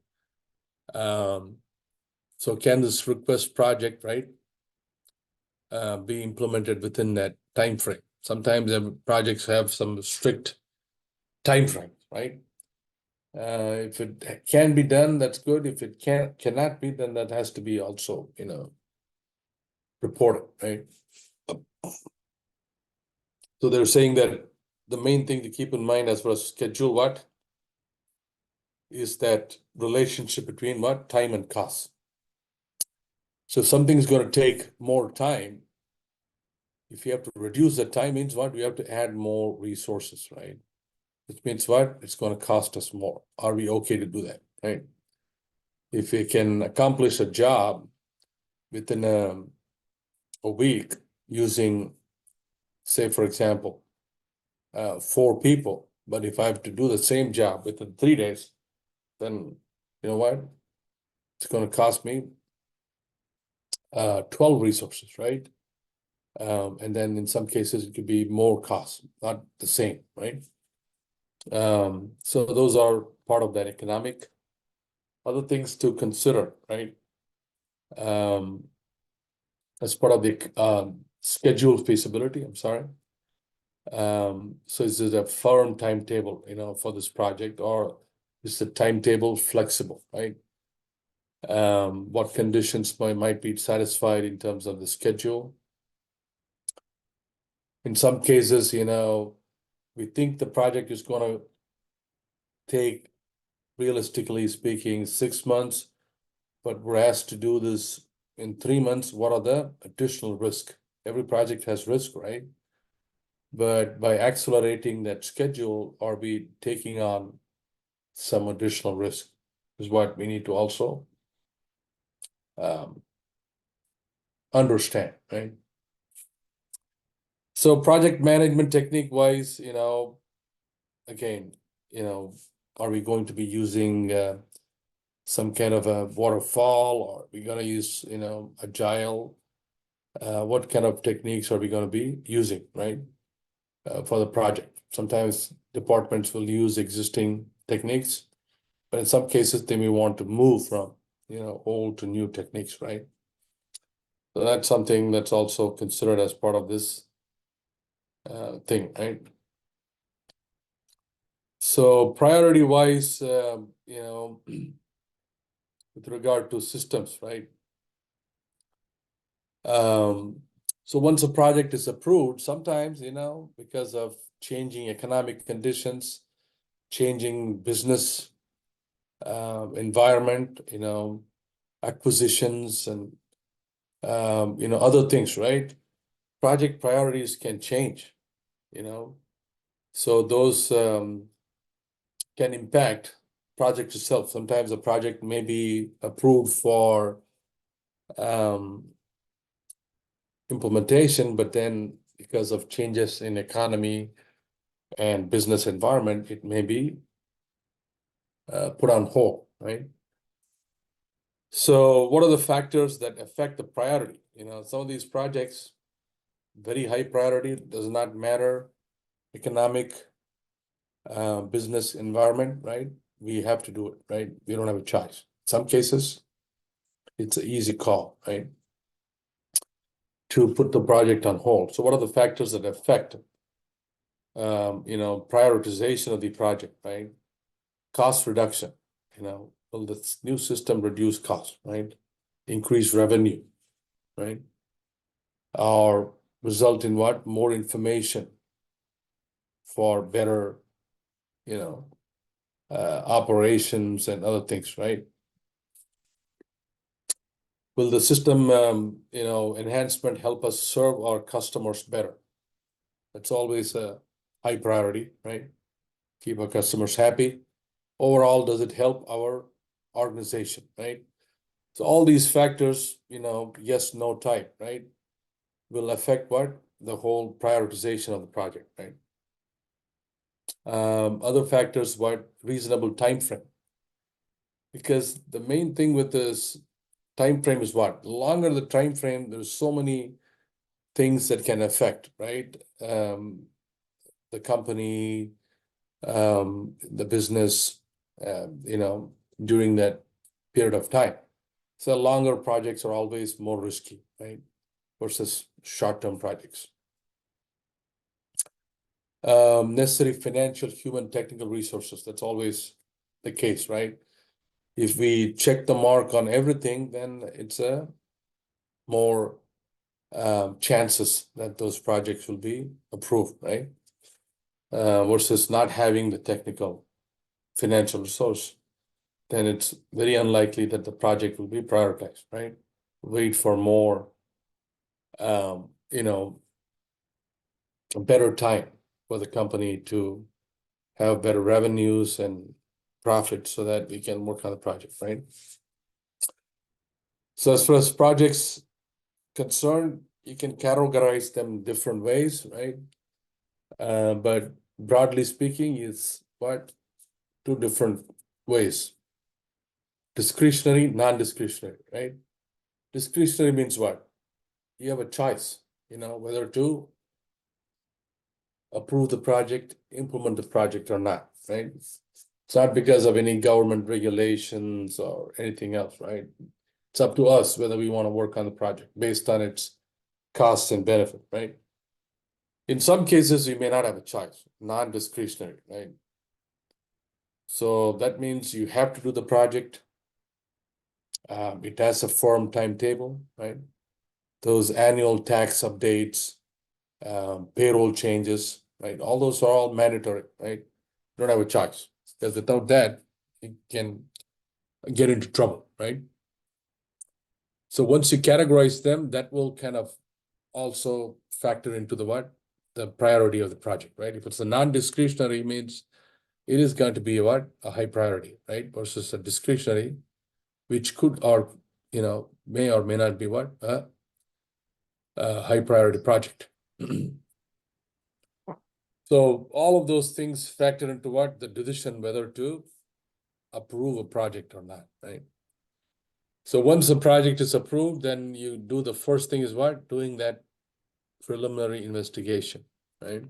Speaker 1: So can this request project, right, be implemented within that time frame? Sometimes projects have some strict time frame, right? If it can be done, that's good. If it cannot be, then that has to be also, reported, right? So they're saying that the main thing to keep in mind as far as schedule what is that relationship between what? Time and cost. So if something's going to take more time, if you have to reduce the time, means what? We have to add more resources, right? Which means what? It's going to cost us more. Are we okay to do that, right? If we can accomplish a job within a week using, say, for example, 4 people, but if I have to do the same job within 3 days, then you know what? It's going to cost me 12 resources, right? And then in some cases, it could be more cost, not the same, right? So those are part of that economic. Other things to consider, right? As part of the schedule feasibility, I'm sorry. So is it a firm timetable, for this project, or is the timetable flexible, right? What conditions might be satisfied in terms of the schedule? In some cases, we think the project is going to take, realistically speaking, 6 months, but we're asked to do this in 3 months. What are the additional risk? Every project has risk, right? But by accelerating that schedule, are we taking on some additional risk? Is what we need to also understand, right? So project management technique wise, again, are we going to be using some kind of a waterfall, or are we going to use, agile? What kind of techniques are we going to be using, right? For the project. Sometimes departments will use existing techniques, but in some cases they may want to move from, old to new techniques, right? So that's something that's also considered as part of this thing, right? So priority wise, with regard to systems, right? So once a project is approved, sometimes, because of changing economic conditions, changing business environment, acquisitions and, other things, right? Project priorities can change, so those can impact project itself. Sometimes a project may be approved for implementation, but then because of changes in economy and business environment, it may be put on hold, right? So what are the factors that affect the priority? Some of these projects, very high priority, does not matter, economic, business environment, right? We have to do it, right? We don't have a choice. Some cases, it's an easy call, right? To put the project on hold. So what are the factors that affect, prioritization of the project, right? Cost reduction, will this new system reduce cost, right? Increase revenue, right? Or result in what? More information for better, operations and other things, right? Will the system, enhancement help us serve our customers better? That's always a high priority, right? Keep our customers happy. Overall, does it help our organization, right? So all these factors, yes, no type, right, will affect what? The whole prioritization of the project, right? Other factors, what? Reasonable time frame. Because the main thing with this time frame is what? The longer the time frame, there's so many things that can affect, right? The company, the business, during that period of time. So longer projects are always more risky, right? Versus short-term projects. Necessary financial, human, technical resources. That's always the case, right? If we check the mark on everything, then it's a more chances that those projects will be approved, right? Versus not having the technical financial resource, then it's very unlikely that the project will be prioritized, right? Wait for more, a better time for the company to have better revenues and profits so that we can work on the project, right? So as far as projects concerned, you can categorize them different ways, right? But broadly speaking, it's what? Two different ways. Discretionary, non-discretionary, right? Discretionary means what? You have a choice, whether to approve the project, implement the project or not, right? It's not because of any government regulations or anything else, right? It's up to us whether we want to work on the project based on its costs and benefit, right? In some cases, you may not have a choice, non-discretionary, right? So that means you have to do the project. It has a firm timetable, right? Those annual tax updates, payroll changes, right? All those are all mandatory, right? You don't have a choice, because without that, you can get into trouble, right? So once you categorize them, that will kind of also factor into the what? The priority of the project, right? If it's a non-discretionary, means it is going to be what? A high priority, right? Versus a discretionary, which could or may or may not be what? A high priority project. So all of those things factor into what? The decision whether to approve a project or not, right? So once the project is approved, then you do the first thing is what? Doing that preliminary investigation, right?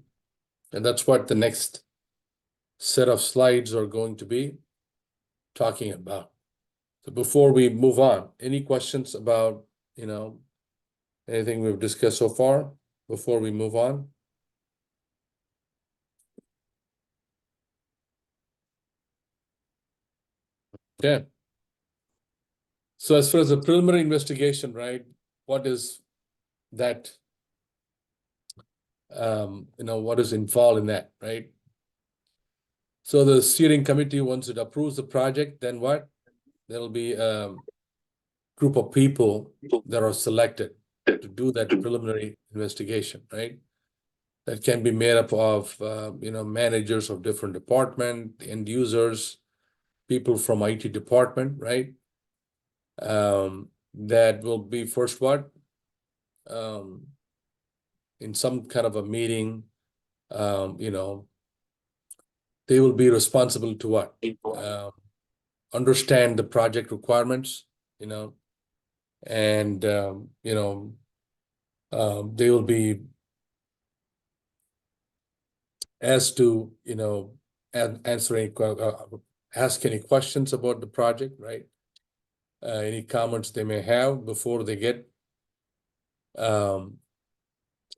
Speaker 1: And that's what the next set of slides are going to be talking about. So before we move on, any questions about, anything we've discussed so far before we move on? Okay. So as far as the preliminary investigation, right, what is that, what is involved in that, right? So the steering committee, once it approves the project, then what? There'll be a group of people that are selected to do that preliminary investigation, right? That can be made up of, managers of different department, end users, people from IT department, right? That will be first what? In some kind of a meeting, they will be responsible to what? Understand the project requirements, and, they will be asked to, ask any questions about the project, right? Any comments they may have before they get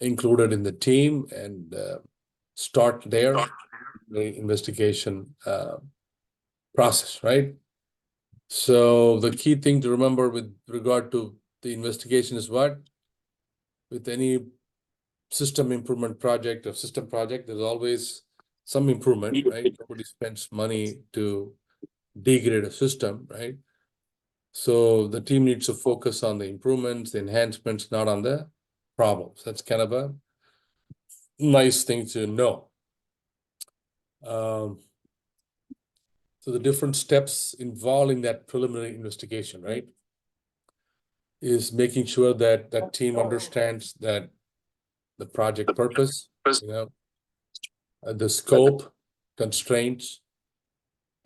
Speaker 1: included in the team and start their investigation process, right? So the key thing to remember with regard to the investigation is what? With any system improvement project or system project, there's always some improvement, right? Nobody spends money to degrade a system, right? So the team needs to focus on the improvements, the enhancements, not on the problems. That's kind of a nice thing to know. So the different steps involved in that preliminary investigation, right, is making sure that that team understands that the project purpose, the scope, constraints,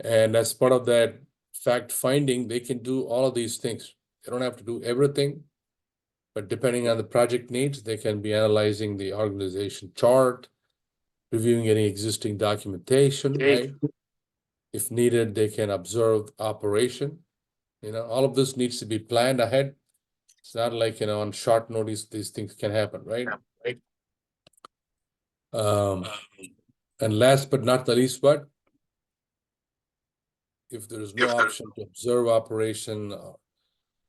Speaker 1: and as part of that fact finding, they can do all of these things. They don't have to do everything, but depending on the project needs, they can be analyzing the organization chart, reviewing any existing documentation, right? If needed, they can observe operation. All of this needs to be planned ahead. It's not like, on short notice, these things can happen, right? And last but not the least, what? If there is no option to observe operation,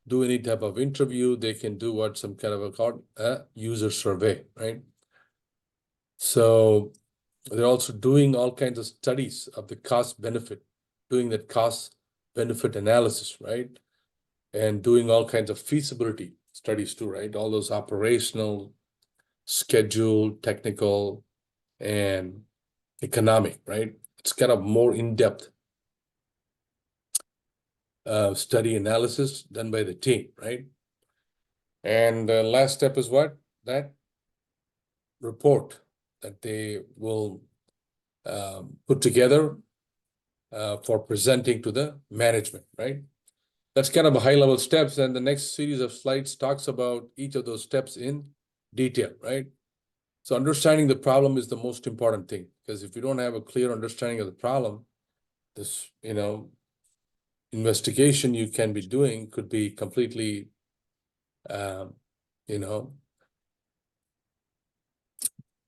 Speaker 1: do any type of interview, they can do what? Some kind of a user survey, right? So they're also doing all kinds of studies of the cost benefit, doing that cost benefit analysis, right? And doing all kinds of feasibility studies too, right? All those operational schedule, technical, and economic, right? It's kind of more in-depth study analysis done by the team, right? And the last step is what? That report that they will put together for presenting to the management, right? That's kind of a high-level steps, and the next series of slides talks about each of those steps in detail, right? So understanding the problem is the most important thing, because if you don't have a clear understanding of the problem, this, investigation you can be doing could be completely,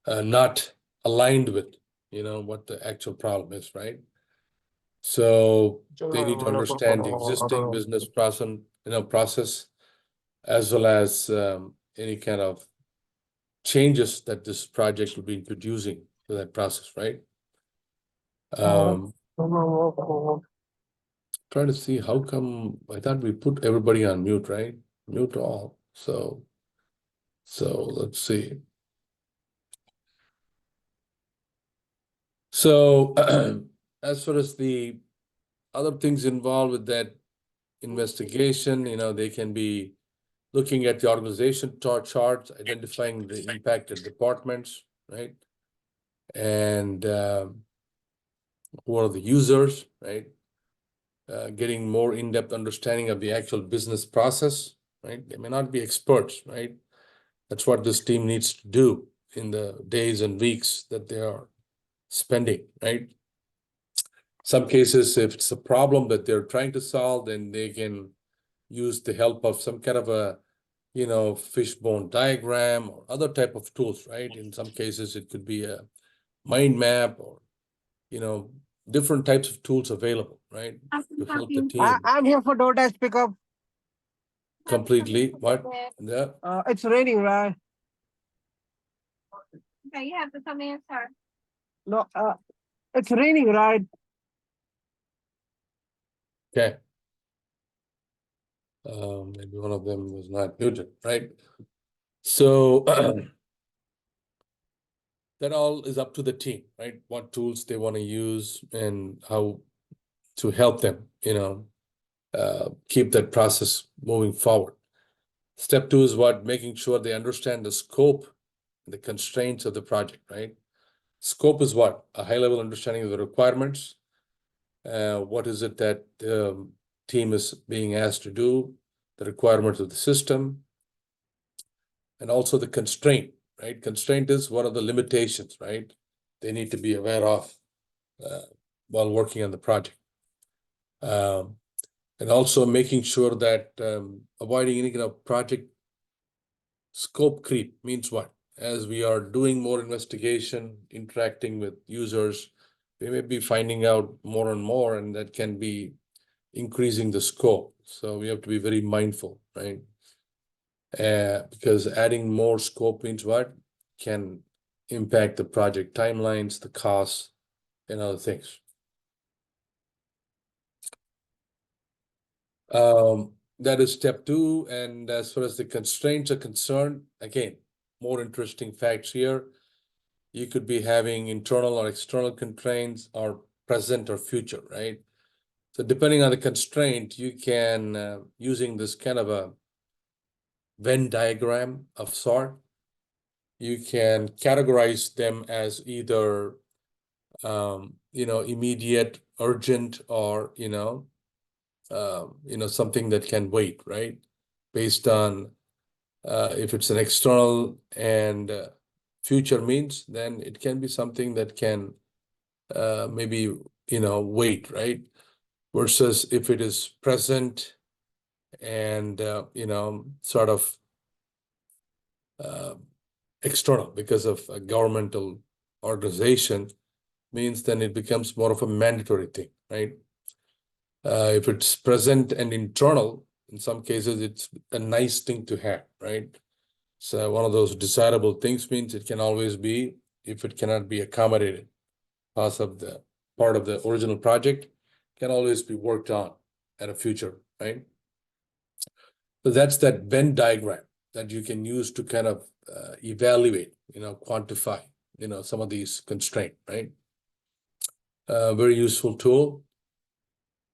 Speaker 1: not aligned with, what the actual problem is, right? So they need to understand the existing business process, as well as any kind of changes that this project will be introducing to that process, right? Trying to see how come, I thought we put everybody on mute, right? Mute all, so let's see. So as far as the other things involved with that investigation, they can be looking at the organization charts, identifying the impacted departments, right? And who are the users, right? Getting more in-depth understanding of the actual business process, right? They may not be experts, right? That's what this team needs to do in the days and weeks that they are spending, right? Some cases, if it's a problem that they're trying to solve, then they can use the help of some kind of a, fishbone diagram or other type of tools, right? In some cases, it could be a mind map or, different types of tools available, right? To help the team
Speaker 3: I'm here for DoorDash pickup.
Speaker 1: completely. What? Yeah.
Speaker 3: It's raining, right?
Speaker 4: Okay, you have to come in, sir.
Speaker 3: No, it's raining, right?
Speaker 1: Okay. Maybe one of them was not muted, right? So that all is up to the team, right? What tools they want to use and how to help them, keep that process moving forward. Step 2 is what? Making sure they understand the scope and the constraints of the project, right? Scope is what? A high-level understanding of the requirements. What is it that team is being asked to do, the requirements of the system, and also the constraint, right? Constraint is what are the limitations, right? They need to be aware of while working on the project. And also making sure that avoiding any kind of project scope creep means what? As we are doing more investigation, interacting with users, we may be finding out more and more, and that can be increasing the scope. So we have to be very mindful, right? Because adding more scope means what? Can impact the project timelines, the costs, and other things. That is step 2. And as far as the constraints are concerned, again, more interesting facts here. You could be having internal or external constraints or present or future, right? So depending on the constraint, you can, using this kind of a Venn diagram of sort, you can categorize them as either, immediate, urgent, or, something that can wait, right? Based on if it's an external and future means, then it can be something that can maybe, wait, right? Versus if it is present and, sort of external because of a governmental organization, means then it becomes more of a mandatory thing, right? If it's present and internal, in some cases, it's a nice thing to have, right? So one of those desirable things means it can always be, if it cannot be accommodated, part of the original project, can always be worked on at a future, right? So that's that Venn diagram that you can use to kind of evaluate, quantify, some of these constraints, right? Very useful tool.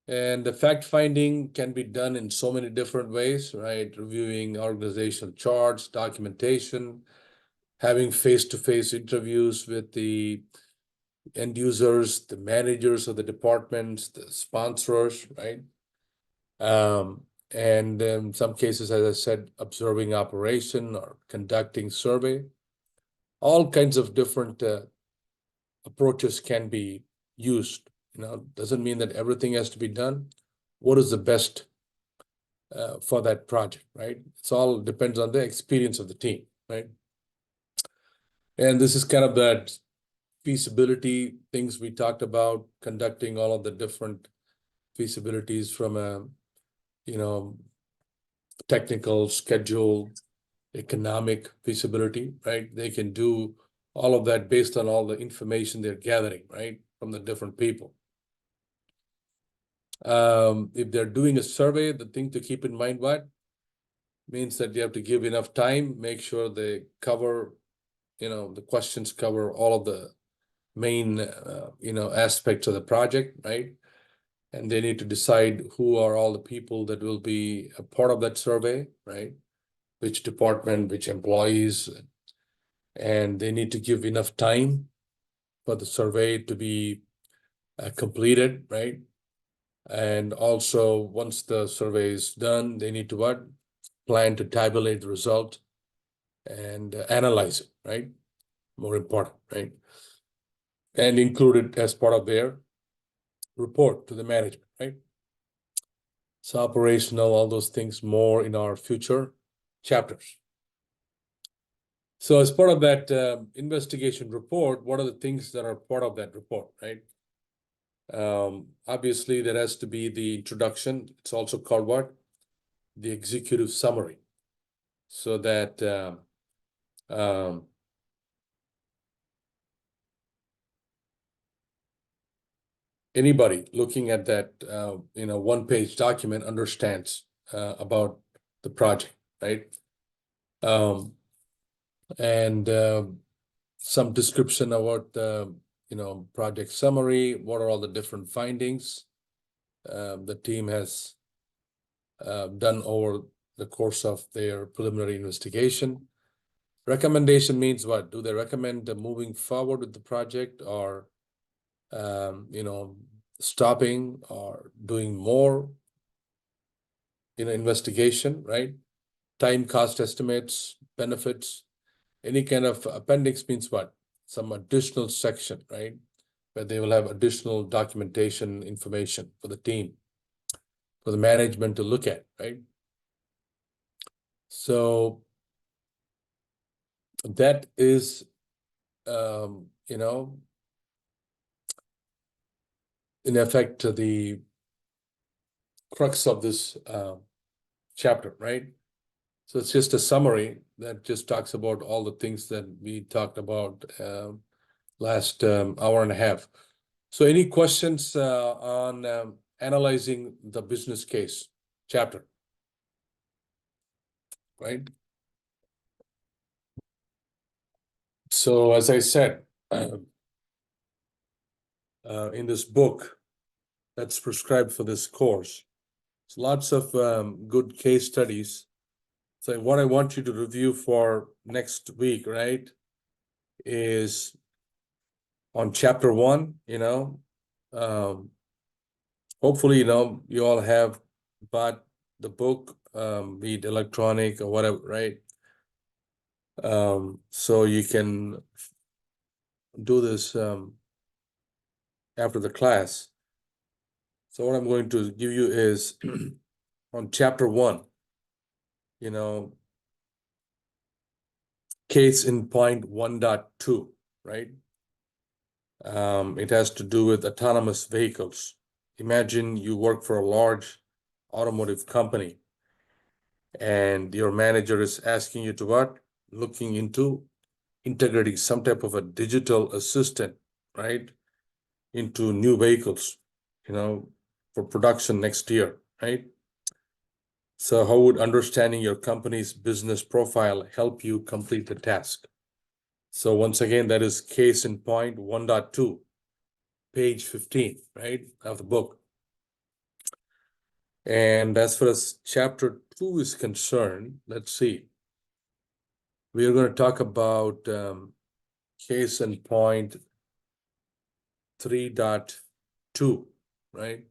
Speaker 1: And the fact finding can be done in so many different ways, right? Reviewing organizational charts, documentation, having face-to-face interviews with the end users, the managers of the departments, the sponsors, right? And in some cases, as I said, observing operation or conducting survey. All kinds of different approaches can be used. Doesn't mean that everything has to be done. What is the best for that project, right? It's all depends on the experience of the team, right? And this is kind of that feasibility things we talked about, conducting all of the different feasibilities from a, technical, schedule, economic feasibility, right? They can do all of that based on all the information they're gathering, right, from the different people. If they're doing a survey, the thing to keep in mind means that you have to give enough time, make sure they cover, the questions cover all of the main, aspects of the project, right? And they need to decide who are all the people that will be a part of that survey, right? Which department, which employees, and they need to give enough time for the survey to be completed, right? And also, once the survey is done, they need to plan to tabulate the result and analyze it, right? More important, right? And include it as part of their report to the management, right? So operational, all those things more in our future chapters. So as part of that investigation report, what are the things that are part of that report, right? Obviously, there has to be the introduction. It's also called what? The executive summary. So that anybody looking at that, one-page document understands about the project, right? And some description about the, project summary. What are all the different findings the team has done over the course of their preliminary investigation. Recommendation means what? Do they recommend moving forward with the project, or stopping, or doing more investigation, right? Time, cost estimates, benefits. Any kind of appendix means what? Some additional section, right? Where they will have additional documentation information for the team, for the management to look at, right? So that is, in effect, the crux of this chapter, right? So it's just a summary that just talks about all the things that we talked about last hour and a half. So any questions on analyzing the business case chapter, right? So as I said, in this book that's prescribed for this course, it's lots of good case studies. So what I want you to review for next week, right, is on chapter 1, hopefully, you all have bought the book, be it electronic or whatever, right? So you can do this after the class. So what I'm going to give you is on chapter 1, case in point 1.2, right? It has to do with autonomous vehicles. Imagine you work for a large automotive company and your manager is asking you to what? Looking into integrating some type of a digital assistant, right? Into new vehicles, for production next year, right? So how would understanding your company's business profile help you complete the task? So once again, that is case in point 1.2, page 15, right, of the book. And as far as chapter 2 is concerned, let's see. We are going to talk about case in point 3.2, right?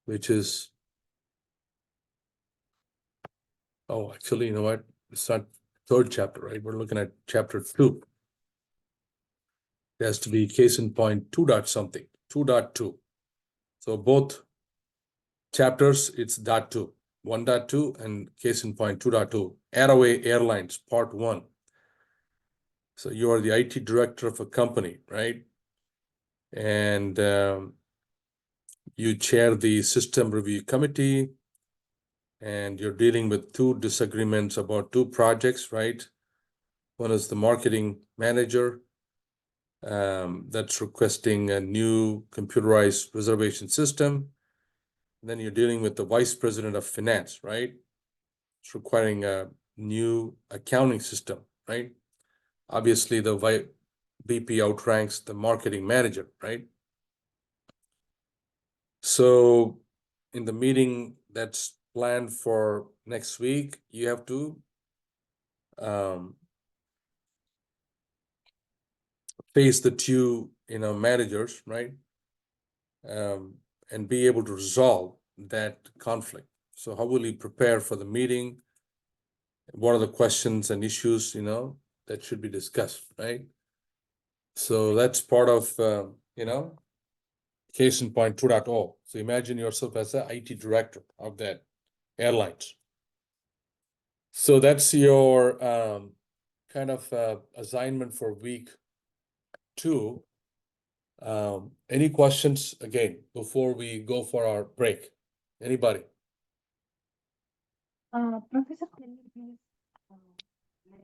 Speaker 1: Which is, oh, actually, you know what? It's not third chapter, right? We're looking at chapter 2. It has to be case in point 2 dot something, 2.2. So both chapters, it's dot 2, 1.2 and case in point 2.2. Airway Airlines, part 1. So you are the IT director of a company, right? And you chair the system review committee, and you're dealing with 2 disagreements about 2 projects, right? One is the marketing manager that's requesting a new computerized reservation system. And then you're dealing with the vice president of finance, right? It's requiring a new accounting system, right? Obviously, the VP outranks the marketing manager, right? So in the meeting that's planned for next week, you have to face the 2, managers, right? And be able to resolve that conflict. So how will you prepare for the meeting? What are the questions and issues, that should be discussed, right? So that's part of, case in point 2.0. So imagine yourself as the IT director of that airlines. So that's your kind of assignment for week 2. Any questions again before we go for our break? Anybody?
Speaker 5: Professor, can you please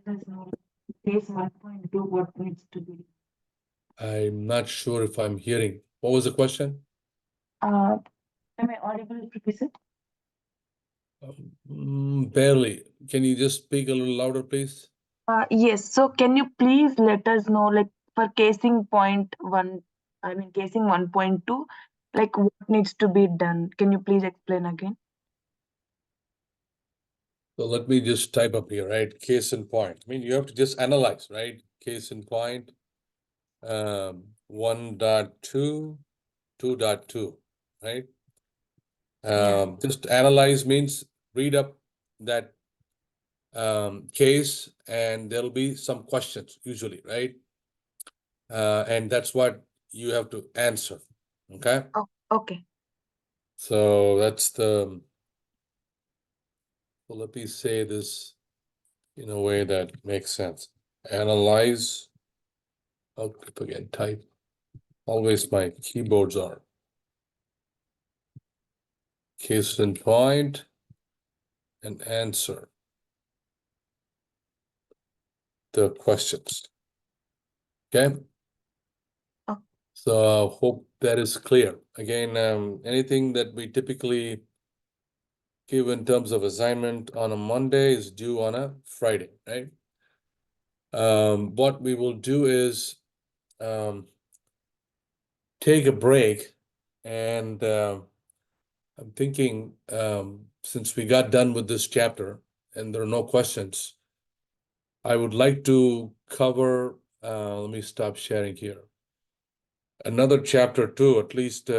Speaker 5: let us know case 1.2 what needs to be?
Speaker 1: I'm not sure if I'm hearing. What was the question?
Speaker 5: Am I audible, Professor?
Speaker 1: Barely. Can you just speak a little louder, please?
Speaker 5: Yes. So can you please let us know, like for casing point 1, casing 1.2, like what needs to be done? Can you please explain again?
Speaker 1: So let me just type up here, right? Case in point. I mean, you have to just analyze, right? Case in point 1.2, 2.2, right? Just analyze means read up that case, and there'll be some questions usually, right? And that's what you have to answer, okay?
Speaker 5: Oh, okay.
Speaker 1: So that's the, well, let me say this in a way that makes sense. Analyze, I'll click again, type. Always my keyboards are. Case in point and answer the questions. Okay?
Speaker 5: Oh.
Speaker 1: So hope that is clear. Again, anything that we typically give in terms of assignment on a Monday is due on a Friday, right? What we will do is take a break, and I'm thinking since we got done with this chapter and there are no questions, I would like to cover, let me stop sharing here. Another chapter 2, at least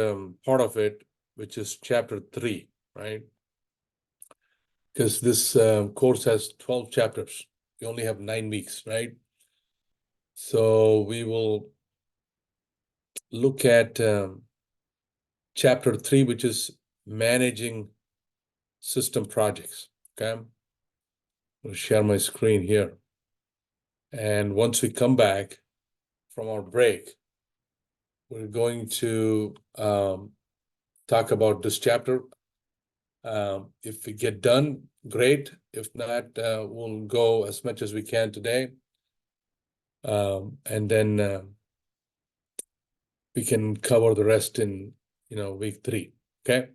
Speaker 1: part of it, which is chapter 3, right? Because this course has 12 chapters. We only have 9 weeks, right? So we will look at chapter 3, which is managing system projects, okay? I'll share my screen here. And once we come back from our break, we're going to talk about this chapter. If we get done, great. If not, we'll go as much as we can today. And then we can cover the rest in, week 3, okay?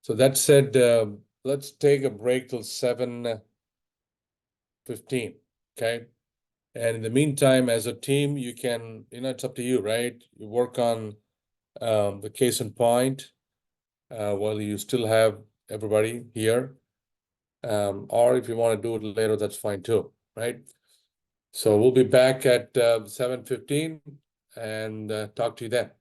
Speaker 1: So that said, let's take a break till 7:15, okay? And in the meantime, as a team, you can, it's up to you, right? You work on the case in point while you still have everybody here. Or if you want to do it later, that's fine too, right? So we'll be back at 7:15 and talk to you then.